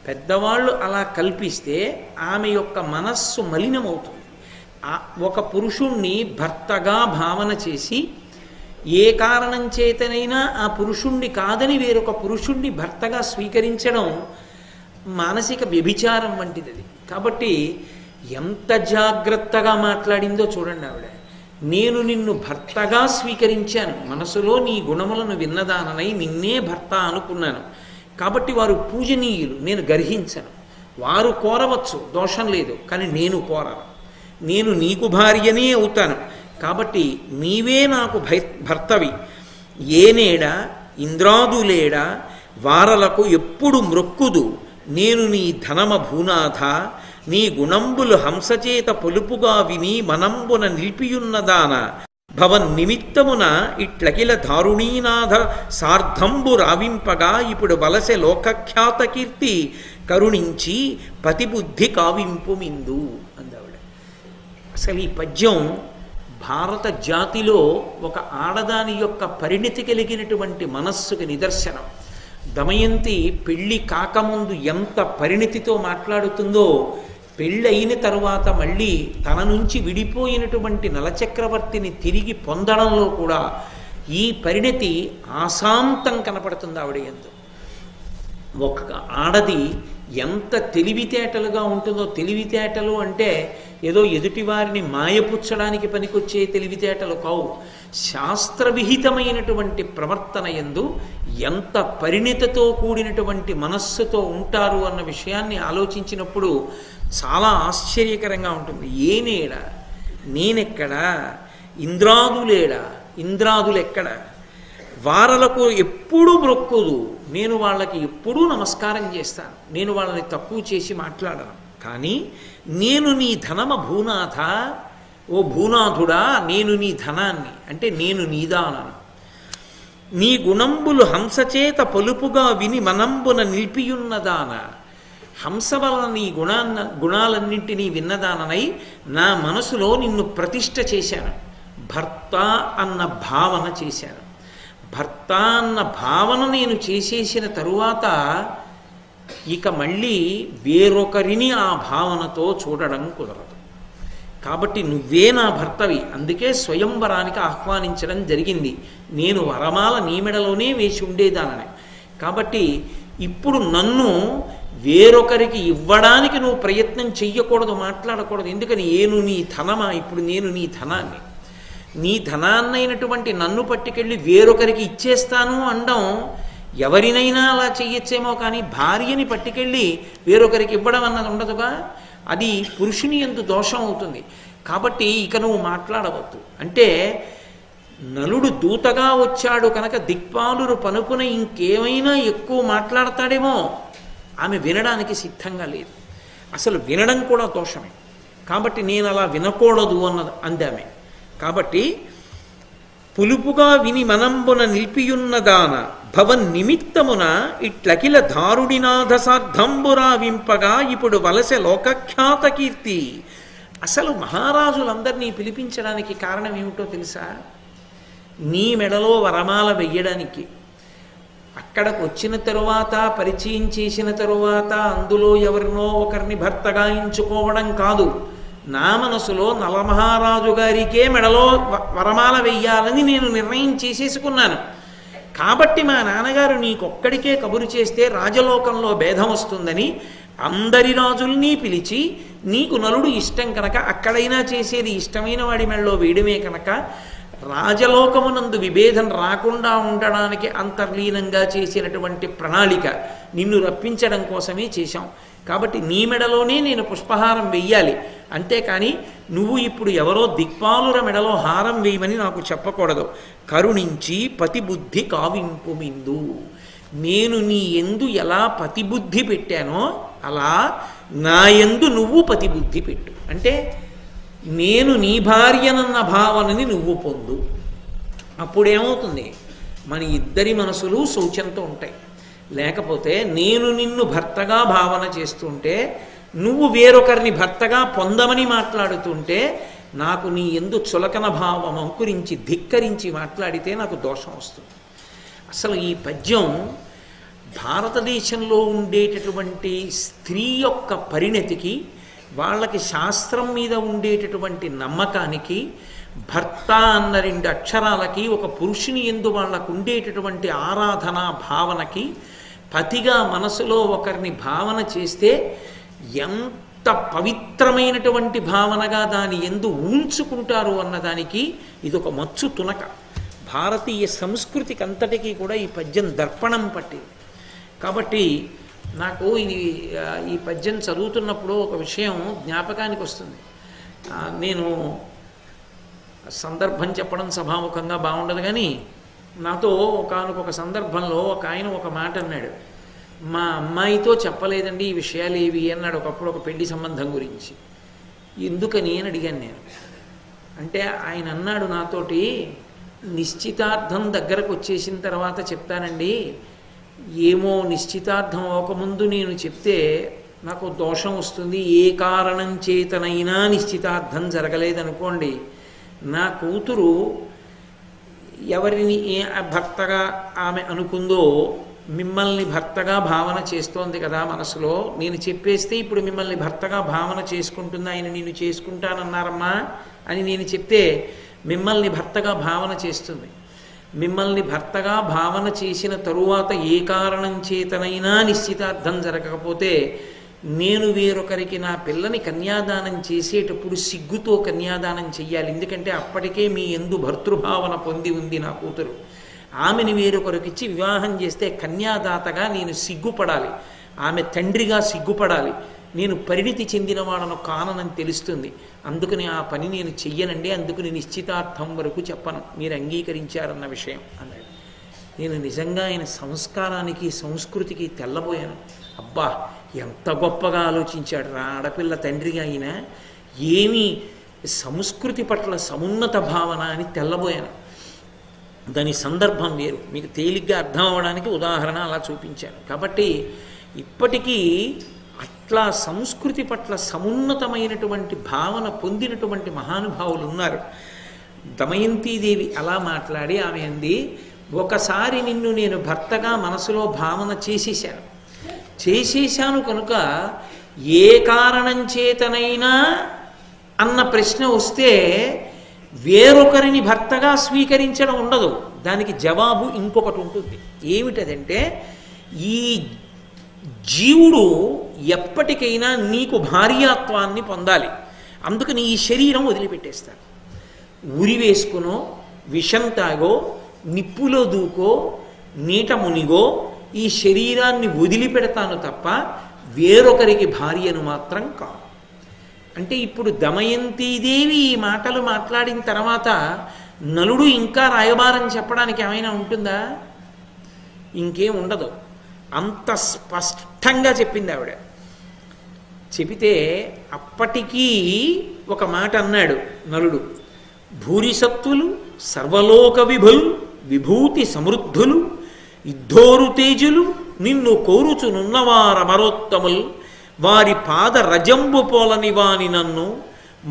పెద్దవాళ్ళు అలా కల్పిస్తే ఆమె యొక్క మనస్సు మలినమవుతుంది. ఒక పురుషుణ్ణి భర్తగా భావన చేసి ఏ కారణం చేతనైనా ఆ పురుషుణ్ణి కాదని వేరొక పురుషుణ్ణి భర్తగా స్వీకరించడం మానసిక వ్యభిచారం వంటిది. అది కాబట్టి ఎంత జాగ్రత్తగా మాట్లాడిందో చూడండి ఆవిడ. నేను నిన్ను భర్తగా స్వీకరించాను, మనసులో నీ గుణములను విన్నదాననై నిన్నే భర్త అనుకున్నాను. కాబట్టి వారు పూజనీయులు, నేను గర్హించను. వారు కోరవచ్చు, దోషం లేదు, కానీ నేను కోరను. నేను నీకు భార్యనే అవుతాను. కాబట్టి నీవే నాకు భర్తవి. ఏనేడా ఇంద్రాదులేడా వారలకు ఎప్పుడు మ్రొక్కుదు. నేను నీ ధనమ భూనాథ, నీ గుణంబులు హంసచేత పొలుపుగా విని మనంబున నిలిపియున్నదాన. భవన్ నిమిత్తమున ఇట్లకిల దారుణీనాథ సార్ధంబు రావింపగా ఇప్పుడు వలసె లోకఖ్యాత కీర్తి కరుణించి పతిబుద్ధి కావింపు మిందు అందవిడ. అసలు ఈ పద్యం భారత జాతిలో ఒక ఆడదాని యొక్క పరిణితి కలిగినటువంటి మనస్సుకి నిదర్శనం. దమయంతి పెళ్ళి కాకముందు ఎంత పరిణితితో మాట్లాడుతుందో, పెళ్ళి అయిన తరువాత మళ్ళీ తన నుంచి విడిపోయినటువంటి నలచక్రవర్తిని తిరిగి పొందడంలో కూడా ఈ పరిణితి ఆశాంతం కనపడుతుంది ఆవిడ యందు. ఒక ఆడది ఎంత తెలివితేటలుగా ఉంటుందో, తెలివితేటలు అంటే ఏదో ఎదుటివారిని మాయపుచ్చడానికి పనికొచ్చే తెలివితేటలు కావు. శాస్త్రవిహితమైనటువంటి ప్రవర్తన యందు ఎంత పరిణితితో కూడినటువంటి మనస్సుతో ఉంటారు అన్న విషయాన్ని ఆలోచించినప్పుడు చాలా ఆశ్చర్యకరంగా ఉంటుంది. ఏనేడా, నేనెక్కడా, ఇంద్రాదులేడా, ఇంద్రాదులెక్కడ, వారలకు ఎప్పుడూ మొక్కుదు, నేను వాళ్ళకి ఎప్పుడూ నమస్కారం చేస్తాను, నేను వాళ్ళని తక్కువ చేసి మాట్లాడను. కానీ నేను నీ ధనమ భూనాథ, ఓ భూనాథుడా, నేను నీ ధనాన్ని, అంటే నేను నీదానను. నీ గుణంబులు హంసచేత పొలుపుగా విని మనంబున నిలిపియున్నదాన. హంస వలన నీ గుణాలన్నింటినీ విన్నదాననై నా మనసులో నిన్ను ప్రతిష్ఠ చేశాను. భర్త అన్న భావన చేశాను. భర్త అన్న భావన నేను చేసేసిన తరువాత ఇక మళ్ళీ వేరొకరిని ఆ భావనతో చూడడం కుదరదు. కాబట్టి నువ్వే నా భర్తవి, అందుకే స్వయంవరానికి ఆహ్వానించడం జరిగింది. నేను వరమాల నీ మెడలోనే వేసి ఉండేదానని. కాబట్టి ఇప్పుడు నన్ను వేరొకరికి ఇవ్వడానికి నువ్వు ప్రయత్నం చెయ్యకూడదు, మాట్లాడకూడదు. ఎందుకని నేను నీ ధనమా, ఇప్పుడు నేను నీ ధనాన్ని, నీ ధనాన్నైనటువంటి నన్ను పట్టుకెళ్ళి వేరొకరికి ఇచ్చేస్తాను అనడం ఎవరినైనా అలా చెయ్యొచ్చేమో, కానీ భార్యని పట్టుకెళ్ళి వేరొకరికి ఇవ్వడం అన్నది ఉండదుగా. అది పురుషుని యందు దోషం అవుతుంది. కాబట్టి ఇక నువ్వు మాట్లాడవద్దు అంటే, నలుడు దూతగా వచ్చాడు కనుక దిక్పాలురు పనుపున ఇంకేమైనా ఎక్కువ మాట్లాడతాడేమో, ఆమె వినడానికి సిద్ధంగా లేదు. అసలు వినడం కూడా దోషమే. కాబట్టి నేను అలా వినకూడదు అందామె. కాబట్టి పులుపుగా విని మనంబున నిలిపియున్నదాన భవన్ నిమిత్తమున ఇట్లకిల దారుణినాథ సార్ధంబురా వింపగా ఇప్పుడు వలసె లోకఖ్యాత కీర్తి. అసలు మహారాజులందరినీ పిలిపించడానికి కారణం ఏమిటో తెలుసా? నీ మెడలో వరమాల వెయ్యడానికి. అక్కడికి వచ్చిన తరువాత, పరిచయం చేసిన తరువాత అందులో ఎవరినో ఒకరిని భర్తగా ఎంచుకోవడం కాదు. నా మనసులో నలమహారాజు గారికే మెడలో వరమాల వెయ్యాలని నేను నిర్ణయం చేసేసుకున్నాను. కాబట్టి మా నాన్నగారు నీకొక్కడికే కబురు చేస్తే రాజలోకంలో భేదం వస్తుందని అందరి రాజుల్ని పిలిచి, నీకు నలుడు ఇష్టం కనుక అక్కడైనా చేసేది ఇష్టమైన వాడి మెడలో వేయడమే కనుక రాజలోకమునందు విభేదం రాకుండా ఉండడానికి అంతర్లీనంగా చేసినటువంటి ప్రణాళిక నిన్ను రప్పించడం కోసమే చేశాం. కాబట్టి నీ మెడలోనే నేను పుష్పహారం వెయ్యాలి, అంతేకాని నువ్వు ఇప్పుడు ఎవరో దిక్పాలుర మెడలో హారం వేయమని నాకు చెప్పకూడదు. కరుణించి పతిబుద్ధి కావింపు మిందు, నేను నీ ఎందు ఎలా పతిబుద్ధి పెట్టానో అలా నా ఎందు నువ్వు పతిబుద్ధి పెట్టు. అంటే నేను నీ భార్యనన్న భావనని నువ్వు పొందు. అప్పుడేమవుతుంది, మన ఇద్దరి మనసులు శౌచంతో ఉంటాయి. లేకపోతే నేను నిన్ను భర్తగా భావన చేస్తుంటే, నువ్వు వేరొకరిని భర్తగా పొందమని మాట్లాడుతుంటే, నాకు నీ ఎందు చులకన భావం అంకురించి ధిక్కరించి మాట్లాడితే నాకు దోషం వస్తుంది. అసలు ఈ పద్యం భారతదేశంలో ఉండేటటువంటి స్త్రీ యొక్క పరిణతికి, వాళ్ళకి శాస్త్రం మీద ఉండేటటువంటి నమ్మకానికి, భర్త అన్న 2 అక్షరాలకి, ఒక పురుషుని యందు వాళ్ళకు ఉండేటటువంటి ఆరాధన భావనకి, పతిగా మనసులో ఒకరిని భావన చేస్తే ఎంత పవిత్రమైనటువంటి భావనగా దాని యందు ఉంచుకుంటారు అన్నదానికి ఇదొక మచ్చు తునక. భారతీయ సంస్కృతికి అంతటికీ కూడా ఈ పద్యం దర్పణం పట్టింది. కాబట్టి నాకు ఈ పద్యం చదువుతున్నప్పుడు ఒక విషయం జ్ఞాపకానికి వస్తుంది. నేను సందర్భం చెప్పడం సభాముఖంగా బాగుండదు, కానీ నాతో ఒకానొక సందర్భంలో ఒక ఆయన ఒక మాట అన్నాడు. మా అమ్మాయితో చెప్పలేదండి ఈ విషయాలు ఏవి అన్నాడు ఒకప్పుడు, ఒక పెళ్లి సంబంధం గురించి. ఎందుకని అని అడిగాను నేను. అంటే ఆయన అన్నాడు నాతోటి, నిశ్చితార్థం దగ్గరకు వచ్చేసిన తర్వాత చెప్తానండి, ఏమో నిశ్చితార్థం అవ్వకముందు నేను చెప్తే నాకు దోషం వస్తుంది, ఏ కారణం చేతనైనా నిశ్చితార్థం జరగలేదనుకోండి, నా కూతురు ఎవరిని భర్తగా ఆమె అనుకుందో మిమ్మల్ని భర్తగా భావన చేస్తోంది కదా మనసులో, నేను చెప్పేస్తే ఇప్పుడు మిమ్మల్ని భర్తగా భావన చేసుకుంటుంది, ఆయన నేను చేసుకుంటానన్నారమ్మా అని నేను చెప్తే మిమ్మల్ని భర్తగా భావన చేస్తుంది. మిమ్మల్ని భర్తగా భావన చేసిన తరువాత ఏ కారణం చేతనైనా నిశ్చితార్థం జరగకపోతే నేను వేరొకరికి నా పిల్లని కన్యాదానం చేసేటప్పుడు సిగ్గుతో కన్యాదానం చెయ్యాలి. ఎందుకంటే అప్పటికే మీ యందు భర్తృభావన పొంది ఉంది నా కూతురు. ఆమెను వేరొకరికిచ్చి వివాహం చేస్తే కన్యాదాతగా నేను సిగ్గుపడాలి, ఆమె తండ్రిగా సిగ్గుపడాలి, నేను పరిణితి చెందినవాడను కానని తెలుస్తుంది. అందుకని ఆ పని నేను చెయ్యనండి, అందుకని నిశ్చితార్థం వరకు చెప్పను, మీరు అంగీకరించారన్న విషయం అన్నాడు. నేను నిజంగా ఆయన సంస్కారానికి సంస్కృతికి తెల్లబోయాను. అబ్బా ఎంత గొప్పగా ఆలోచించాడు రా ఆడపిల్ల తండ్రిగా ఆయన, ఏమి సంస్కృతి పట్ల సమున్నత భావన అని తెల్లబోయాను. దాని సందర్భం వేరు, మీకు తేలిగ్గా అర్థం అవ్వడానికి ఉదాహరణ అలా చూపించాను. కాబట్టి ఇప్పటికీ అట్లా సంస్కృతి పట్ల సమున్నతమైనటువంటి భావన పొందినటువంటి మహానుభావులు ఉన్నారు. దమయంతీదేవి అలా మాట్లాడి ఆమె అంది, ఒకసారి నిన్ను నేను భర్తగా మనసులో భావన చేసేశాను కనుక ఏ కారణం చేతనైనా అన్న ప్రశ్న వస్తే వేరొకరిని భర్తగా స్వీకరించడం ఉండదు, దానికి జవాబు ఇంకొకటి ఉంటుంది. ఏమిటదంటే, ఈ జీవుడు ఎప్పటికైనా నీకు భార్యాత్వాన్ని పొందాలి, అందుకని ఈ శరీరం వదిలిపెట్టేస్తాను. ఉరి వేసుకునో, విషం తాగో, నిప్పులో దూకో, నీట మునిగో ఈ శరీరాన్ని వదిలిపెడతాను తప్ప వేరొకరికి భార్యను మాత్రం కాదు. అంటే ఇప్పుడు దమయంతీదేవి ఈ మాటలు మాట్లాడిన తర్వాత నలుడు ఇంకా రాయబారం చెప్పడానికి ఏమైనా ఉంటుందా? ఇంకేం ఉండదు. అంత స్పష్టంగా చెప్పింది ఆవిడ. చెబితే అప్పటికీ ఒక మాట అన్నాడు నలుడు, భూరిసత్తులు సర్వలోక విభులు విభూతి సమృద్ధులు యుద్ధోరు తేజులు నిన్ను కోరుచునున్నవారమరోత్తముల్ వారి పాద రజంబు పోలని వాని నన్ను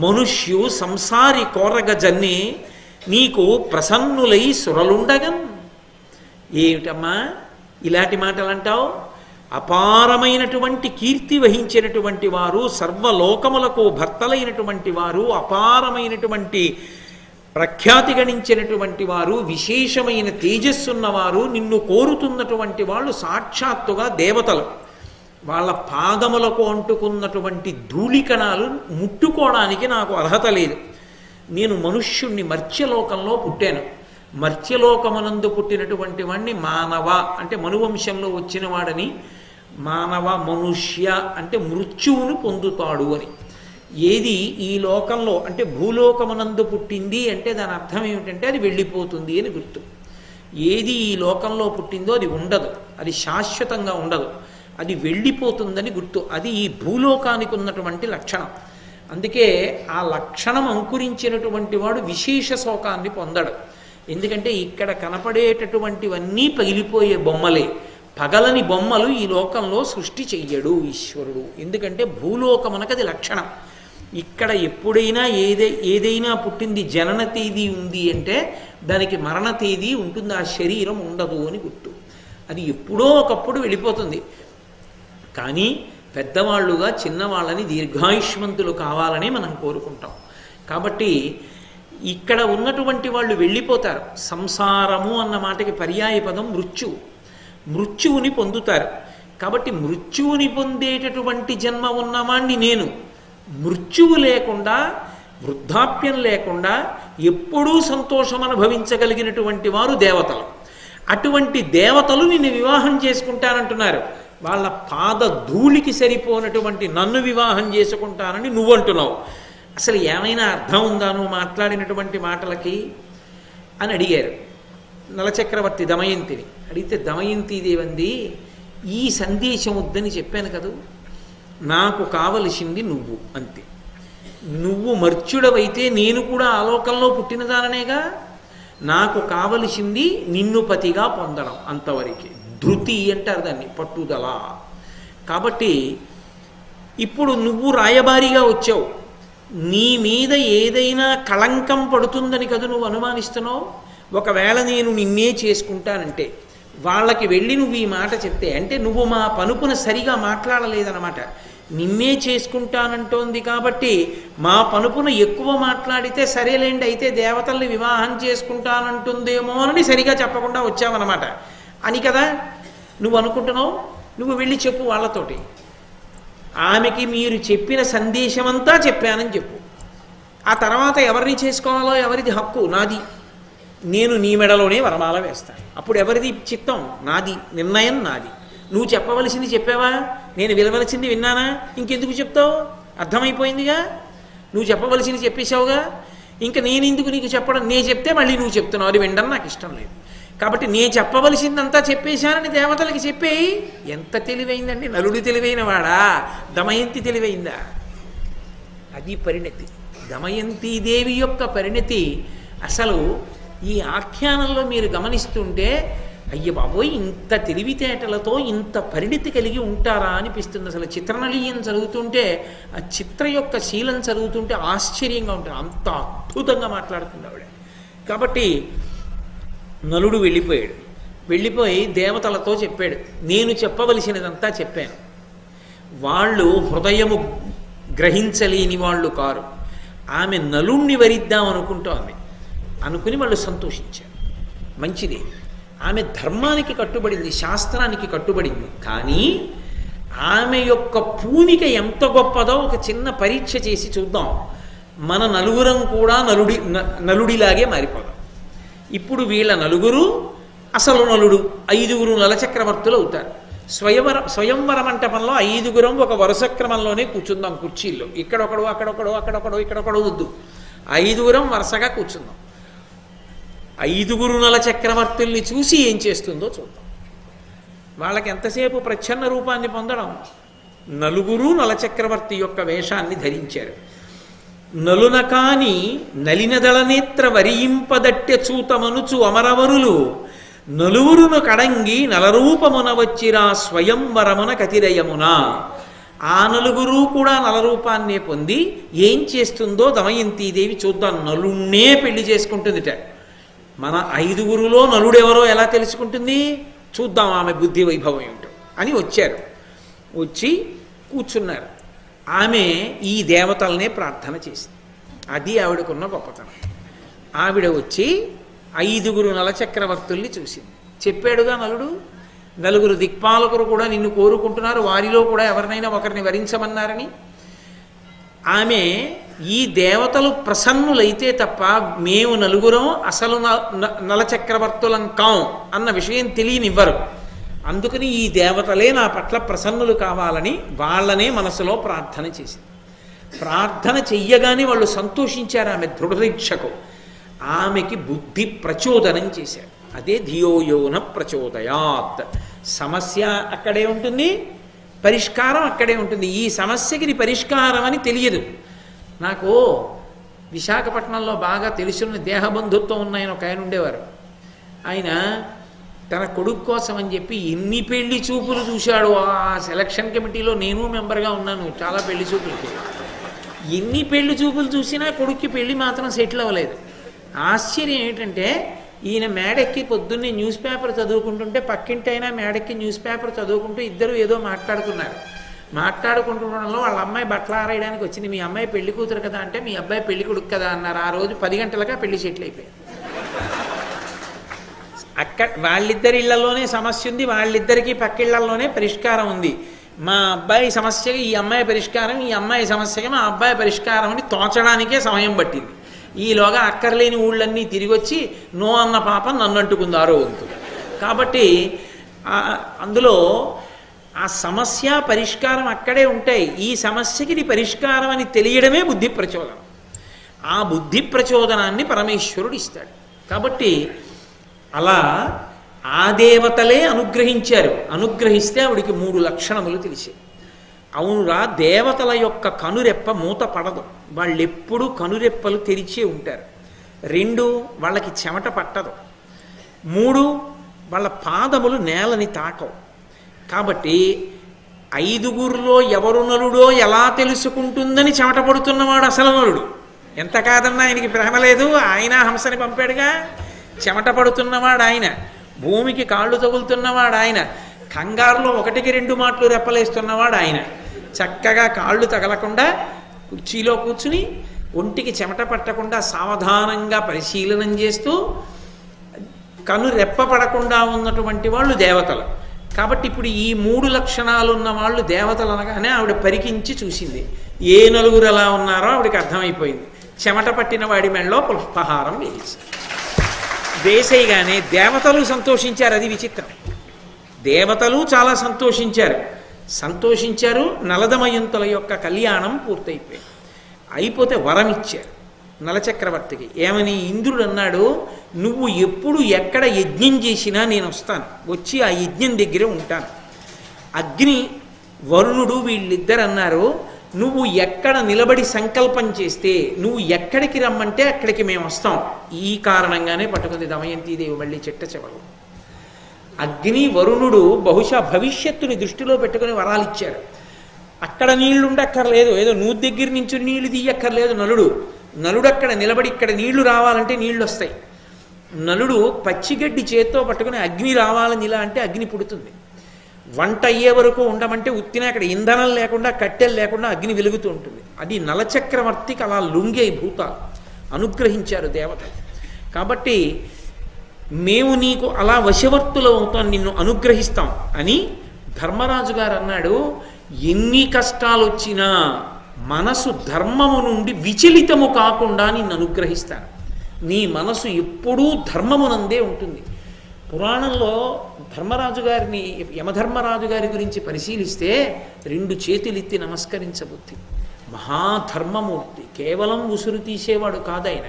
మనుష్యు సంసారి కోరగ జన్నే నీకు ప్రసన్నులై సురలుండగన్. ఏమిటమ్మా ఇలాంటి మాటలు అంటావు? అపారమైనటువంటి కీర్తి వహించినటువంటి వారు, సర్వలోకములకు భర్తలైనటువంటి వారు, అపారమైనటువంటి ప్రఖ్యాతి గణించినటువంటి వారు, విశేషమైన తేజస్సున్నవారు, నిన్ను కోరుతున్నటువంటి వాళ్ళు సాక్షాత్తుగా దేవతలు. వాళ్ళ పాదములకు అంటుకున్నటువంటి ధూళికణాలు ముట్టుకోవడానికి నాకు అర్హత లేదు. నేను మనుష్యుణ్ణి మర్త్యలోకంలో పుట్టాను. మర్త్యలోకమునందు పుట్టినటువంటి వాడిని మానవ అంటే మనువంశంలో వచ్చిన వాడని, మానవ మనుష్య అంటే మృత్యువును పొందుతాడు అని. ఏది ఈ లోకంలో అంటే భూలోకమునందు పుట్టింది అంటే దాని అర్థం ఏమిటంటే అది వెళ్ళిపోతుంది అని గుర్తు. ఏది ఈ లోకంలో పుట్టిందో అది ఉండదు, అది శాశ్వతంగా ఉండదు, అది వెళ్ళిపోతుందని గుర్తు. అది ఈ భూలోకానికి ఉన్నటువంటి లక్షణం. అందుకే ఆ లక్షణం అంకురించినటువంటి వాడు విశేష శోకాన్ని పొందడు. ఎందుకంటే ఇక్కడ కనపడేటటువంటివన్నీ పగిలిపోయే బొమ్మలే. పగలని బొమ్మలు ఈ లోకంలో సృష్టి చెయ్యడు ఈశ్వరుడు. ఎందుకంటే భూలోకమునకు అది లక్షణం. ఇక్కడ ఎప్పుడైనా ఏదైనా పుట్టింది, జనన తేదీ ఉంది అంటే దానికి మరణ తేదీ ఉంటుంది, ఆ శరీరం ఉండదు అని గుర్తు. అది ఎప్పుడో ఒకప్పుడు వెళ్ళిపోతుంది. కానీ పెద్దవాళ్ళుగా చిన్నవాళ్ళని దీర్ఘాయుష్మంతులు కావాలని మనం కోరుకుంటాం. కాబట్టి ఇక్కడ ఉన్నటువంటి వాళ్ళు వెళ్ళిపోతారు. సంసారము అన్న మాటకి పర్యాయ పదం మృత్యువు. మృత్యువుని పొందుతారు. కాబట్టి మృత్యువుని పొందేటటువంటి జన్మ ఉన్నవాణ్ణి నేను. మృత్యువు లేకుండా, వృద్ధాప్యం లేకుండా ఎప్పుడూ సంతోషం అనుభవించగలిగినటువంటి వారు దేవతలు. అటువంటి దేవతలు నిన్ను వివాహం చేసుకుంటానంటున్నారు. వాళ్ళ పాద ధూళికి సరిపోనటువంటి నన్ను వివాహం చేసుకుంటానని నువ్వు అంటున్నావు. అసలు ఏమైనా అర్థం ఉందా నువ్వు మాట్లాడినటువంటి మాటలకి అని అడిగారు నలచక్రవర్తి దమయంతిని. అడిగితే దమయంతిదేవంది, ఈ సందేశం వద్దని చెప్పాను కదూ, నాకు కావలసింది నువ్వు అంతే. నువ్వు మర్త్యుడవైతే నేను కూడా ఆలోకంలో పుట్టినదాననేగా. నాకు కావలసింది నిన్ను పతిగా పొందడం, అంతవరకు. ధృతి అంటారు దాన్ని, పట్టుదల. కాబట్టి ఇప్పుడు నువ్వు రాయబారిగా వచ్చావు. నీ మీద ఏదైనా కళంకం పడుతుందని కదా నువ్వు అనుమానిస్తున్నావు. ఒకవేళ నేను నిన్నే చేసుకుంటానంటే వాళ్ళకి వెళ్ళి నువ్వు ఈ మాట చెప్తే, అంటే నువ్వు మా పనుపున సరిగా మాట్లాడలేదన్నమాట. నిన్నే చేసుకుంటానంటోంది కాబట్టి మా పనుపున ఎక్కువ మాట్లాడితే సరేలేండి, అయితే దేవతల్ని వివాహం చేసుకుంటానంటుందేమో అని సరిగా చెప్పకుండా వచ్చావన్నమాట అని కదా నువ్వు అనుకుంటున్నావు. నువ్వు వెళ్ళి చెప్పు వాళ్ళతోటి, ఆమెకి మీరు చెప్పిన సందేశమంతా చెప్పానని చెప్పు. ఆ తర్వాత ఎవరిని చేసుకోవాలో ఎవరిది హక్కు నాది. నేను నీ మెడలోనే వరమాల వేస్తాను. అప్పుడు ఎవరిది చిత్తం? నాది. నిర్ణయం నాది. నువ్వు చెప్పవలసింది చెప్పావా? నేను వినవలసింది విన్నానా? ఇంకెందుకు చెప్తావు? అర్థమైపోయిందిగా. నువ్వు చెప్పవలసింది చెప్పేశావుగా. ఇంకా నేను ఎందుకు నీకు చెప్పడం? నేను చెప్తే మళ్ళీ నువ్వు చెప్తున్నావు, అది వినడం నాకు ఇష్టం లేదు. కాబట్టి నేను చెప్పవలసిందంతా చెప్పేశానని దేవతలకి చెప్పేయి. ఎంత తెలివైందండి! నలుడి తెలివైన వాడా? దమయంతి తెలివైందా? అది పరిణతి. దమయంతీదేవి యొక్క పరిణతి అసలు ఈ ఆఖ్యానంలో మీరు గమనిస్తుంటే, అయ్య బాబోయ్, ఇంత తెలివితేటలతో ఇంత పరిణతి కలిగి ఉంటారా అనిపిస్తుంది. అసలు చిత్రనళీయం చదువుతుంటే, ఆ చిత్ర యొక్క శీలం చదువుతుంటే ఆశ్చర్యంగా ఉంటుంది. అంత అద్భుతంగా మాట్లాడుతుంది ఆవిడ. కాబట్టి నలుడు వెళ్ళిపోయాడు. వెళ్ళిపోయి దేవతలతో చెప్పాడు, నేను చెప్పవలసినదంతా చెప్పాను. వాళ్ళు హృదయము గ్రహించలేని వాళ్ళు కారు. ఆమె నలుణ్ణి వరిద్దాం అనుకుంటోంది. అనుకుని వాళ్ళు సంతోషించారు. మంచిది. ఆమె ధర్మానికి కట్టుబడింది, శాస్త్రానికి కట్టుబడింది. కానీ ఆమె యొక్క పూనిక ఎంత గొప్పదో ఒక చిన్న పరీక్ష చేసి చూద్దాం. మన నలుగురం కూడా నలుడిలాగే మారిపోదాం. ఇప్పుడు వీళ్ళ నలుగురు అసలు నలుడు, 5గురు నలచక్రవర్తులు అవుతారు. స్వయంవర మంటపంలో 5గురం ఒక వరుస క్రమంలోనే కూర్చుందాం కుర్చీల్లో. ఇక్కడొకడు, అక్కడొకడు, అక్కడొకడు, ఇక్కడొకడు వద్దు. 5గురం వరుసగా కూర్చుందాం. 5గురు నలచక్రవర్తుల్ని చూసి ఏం చేస్తుందో చూద్దాం. వాళ్ళకి ఎంతసేపు ప్రచ్ఛన్న రూపాన్ని పొందడం. నలుగురు నలచక్రవర్తి యొక్క వేషాన్ని ధరించారు. నలున కాని నలినదళనేత్ర వరియింపదట్టె చూతమనుచు అమరవరులు నలుగురును కడంగి నలరూపమున వచ్చిరా స్వయంవరమున కతిరయమున. ఆ నలుగురు కూడా నలరూపాన్నే పొంది ఏం చేస్తుందో దమయంతీదేవి చూద్దాం. నలుణ్ణే పెళ్లి చేసుకుంటుందిట. మన 5గురులో నలుడెవరో ఎలా తెలుసుకుంటుంది చూద్దాం, ఆమె బుద్ధి వైభవం ఏమిటో అని వచ్చారు. వచ్చి కూర్చున్నారు. ఆమె ఈ దేవతలనే ప్రార్థన చేసింది. అది ఆవిడకున్న గొప్పతనం. ఆవిడ వచ్చి 5గురు నలచక్రవర్తుల్ని చూసింది. చెప్పాడుగా నలుడు, 4 దిక్పాలకులు కూడా నిన్ను కోరుకుంటున్నారు, వారిలో కూడా ఎవరినైనా ఒకరిని వరించమన్నారని. ఆమె ఈ దేవతలు ప్రసన్నులైతే తప్ప మేము నలుగురం అసలు నలచక్రవర్తులం కాం అన్న విషయం తెలియనివ్వరు. అందుకని ఈ దేవతలే నా పట్ల ప్రసన్నులు కావాలని వాళ్ళనే మనసులో ప్రార్థన చేసింది. ప్రార్థన చెయ్యగానే వాళ్ళు సంతోషించారు. ఆమె దృఢదీక్షకు ఆమెకి బుద్ధి ప్రచోదనం చేశారు. అదే ధియోయోన ప్రచోదయాత్. సమస్య అక్కడే ఉంటుంది, పరిష్కారం అక్కడే ఉంటుంది. ఈ సమస్యకి పరిష్కారం అని తెలియదు. నాకు విశాఖపట్నంలో బాగా తెలిసిన దేహబంధుత్వం ఉన్నాయని ఒక ఆయన ఉండేవారు. ఆయన తన కొడుకు కోసం అని చెప్పి ఎన్ని పెళ్లి చూపులు చూశాడు. ఆ సెలక్షన్ కమిటీలో నేను మెంబర్గా ఉన్నాను చాలా పెళ్లి చూపులకి. ఎన్ని పెళ్లి చూపులు చూసినా కొడుక్కి పెళ్లి మాత్రం సెటిల్ అవ్వలేదు. ఆశ్చర్యం ఏంటంటే ఈయన మేడెక్కి పొద్దున్నే న్యూస్ పేపర్ చదువుకుంటుంటే పక్కింటి అయినా మేడెక్కి న్యూస్ పేపర్ చదువుకుంటూ ఇద్దరు ఏదో మాట్లాడుకున్నారు. మాట్లాడుకుంటుండడంలో వాళ్ళ అమ్మాయి బట్టలు ఆరేయడానికి వచ్చింది. మీ అమ్మాయి పెళ్లి కూతురు కదా అంటే మీ అబ్బాయి పెళ్లి కొడుకు కదా అన్నారు. ఆ రోజు 10 గంటలుగా పెళ్లి సెటిల్ అయిపోయింది. అక్కడ వాళ్ళిద్దరి ఇళ్లలోనే సమస్య ఉంది, వాళ్ళిద్దరికీ పక్కిళ్లలోనే పరిష్కారం ఉంది. మా అబ్బాయి సమస్యకి ఈ అమ్మాయి పరిష్కారం, ఈ అమ్మాయి సమస్యకి మా అబ్బాయి పరిష్కారం అని తోచడానికే సమయం పట్టింది. ఈలోగా అక్కర్లేని ఊళ్ళన్నీ తిరిగి వచ్చి నో అన్న పాపం నన్ను అంటుకుందారో వంతు. కాబట్టి అందులో ఆ సమస్య పరిష్కారం అక్కడే ఉంటాయి. ఈ సమస్యకి పరిష్కారం అని తెలియడమే బుద్ధి ప్రచోదనం. ఆ బుద్ధి ప్రచోదనాన్ని పరమేశ్వరుడు ఇస్తాడు. కాబట్టి అలా ఆ దేవతలే అనుగ్రహించారు. అనుగ్రహిస్తే ఆవిడికి 3 లక్షణములు తెలిసాయి. అవునురా, దేవతల యొక్క కనురెప్ప మూత పడదు. వాళ్ళెప్పుడూ కనురెప్పలు తెరిచే ఉంటారు. 2, వాళ్ళకి చెమట పట్టదు. 3, వాళ్ళ పాదములు నేలని తాకవు. కాబట్టి 5గురిలో ఎవరు నలుడో ఎలా తెలుసుకుంటుందని చెమట పడుతున్నవాడు అసలు నలుడు. ఎంత కాదన్నా ఆయనకి ప్రేమ లేదు, ఆయన హంసని పంపాడుగా. చెమట పడుతున్నవాడు ఆయన, భూమికి కాళ్ళు తగులుతున్నవాడు ఆయన, కంగారులో 1కి 2 మాటలు రెప్పలేస్తున్నవాడు ఆయన. చక్కగా కాళ్ళు తగలకుండా కుర్చీలో కూర్చుని ఒంటికి చెమట పట్టకుండా సావధానంగా పరిశీలనం చేస్తూ కను రెప్ప పడకుండా ఉన్నటువంటి వాళ్ళు దేవతలు. కాబట్టి ఇప్పుడు ఈ 3 లక్షణాలు ఉన్న వాళ్ళు దేవతలు అనగానే ఆవిడ పరికించి చూసింది. ఏ నలుగురు ఎలా ఉన్నారో ఆవిడకి అర్థమైపోయింది. చెమట పట్టిన వాడి మెళ్ళలో పుష్పహారం వేసేయగానే దేవతలు సంతోషించారు. అది విచిత్రం. దేవతలు చాలా సంతోషించారు. నలదమయంతుల యొక్క కళ్యాణం పూర్తయిపోయింది. అయిపోతే వరం ఇచ్చారు నలచక్రవర్తికి. ఏమని? ఇంద్రుడు అన్నాడు, నువ్వు ఎప్పుడు ఎక్కడ యజ్ఞం చేసినా నేను వస్తాను, వచ్చి ఆ యజ్ఞం దగ్గరే ఉంటాను. అగ్ని వరుణుడు వీళ్ళిద్దరు అన్నారు, నువ్వు ఎక్కడ నిలబడి సంకల్పం చేస్తే, నువ్వు ఎక్కడికి రమ్మంటే అక్కడికి మేము వస్తాం. ఈ కారణంగానే పట్టుకుంది దమయంతీదేవి మళ్ళీ చిట్ట చివరు. అగ్ని వరుణుడు బహుశా భవిష్యత్తుని దృష్టిలో పెట్టుకుని వరాలు ఇచ్చారు. అక్కడ నీళ్లు ఉండక్కర్లేదు, ఏదో నూతి దగ్గర నుంచి నీళ్లు తీయక్కర్లేదు. నలుడు అక్కడ నిలబడి ఇక్కడ నీళ్లు రావాలంటే నీళ్లు వస్తాయి. నలుడు పచ్చిగడ్డి చేత్తో పట్టుకుని అగ్ని రావాలని ఇలా అంటే అగ్ని పుడుతుంది. వంట అయ్యే వరకు ఉండమంటే ఉత్తిన అక్కడ ఇంధనం లేకుండా కట్టెలు లేకుండా అగ్ని వెలుగుతూ ఉంటుంది. అది నలచక్రవర్తికి అలా లొంగే భూతాలు అనుగ్రహించారు దేవతలు. కాబట్టి మేము నీకు అలా వశవర్తులు అవుతాం, నిన్ను అనుగ్రహిస్తాం అని ధర్మరాజు గారు అన్నాడు. ఎన్ని కష్టాలు వచ్చినా మనసు ధర్మము నుండి విచలితము కాకుండా నిన్ను అనుగ్రహిస్తాను. నీ మనసు ఎప్పుడూ ధర్మమునందే ఉంటుంది. పురాణంలో ధర్మరాజు గారిని, యమధర్మరాజు గారి గురించి పరిశీలిస్తే 2 చేతులెత్తి నమస్కరించబుద్ధి. మహాధర్మమూర్తి, కేవలం ఉసురు తీసేవాడు కాదాయన.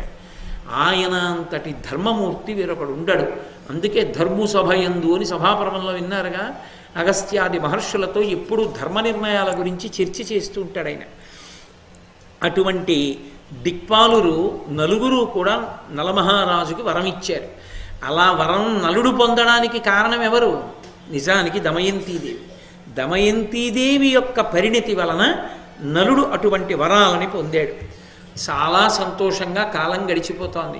ఆయన అంతటి ధర్మమూర్తి వేరొకడు ఉండడు. అందుకే ధర్ము సభయందు అని సభాపర్వంలో విన్నారుగా. అగస్త్యాది మహర్షులతో ఎప్పుడూ ధర్మ నిర్ణయాల గురించి చర్చ చేస్తూ ఉంటాడు ఆయన. అటువంటి దిక్పాలురు నలుగురు కూడా నలమహారాజుకి వరం ఇచ్చారు. అలా వరం నలుడు పొందడానికి కారణం ఎవరు? నిజానికి దమయంతీదేవి. దమయంతీదేవి యొక్క పరిణతి వలన నలుడు అటువంటి వరాలని పొందాడు. చాలా సంతోషంగా కాలం గడిచిపోతోంది.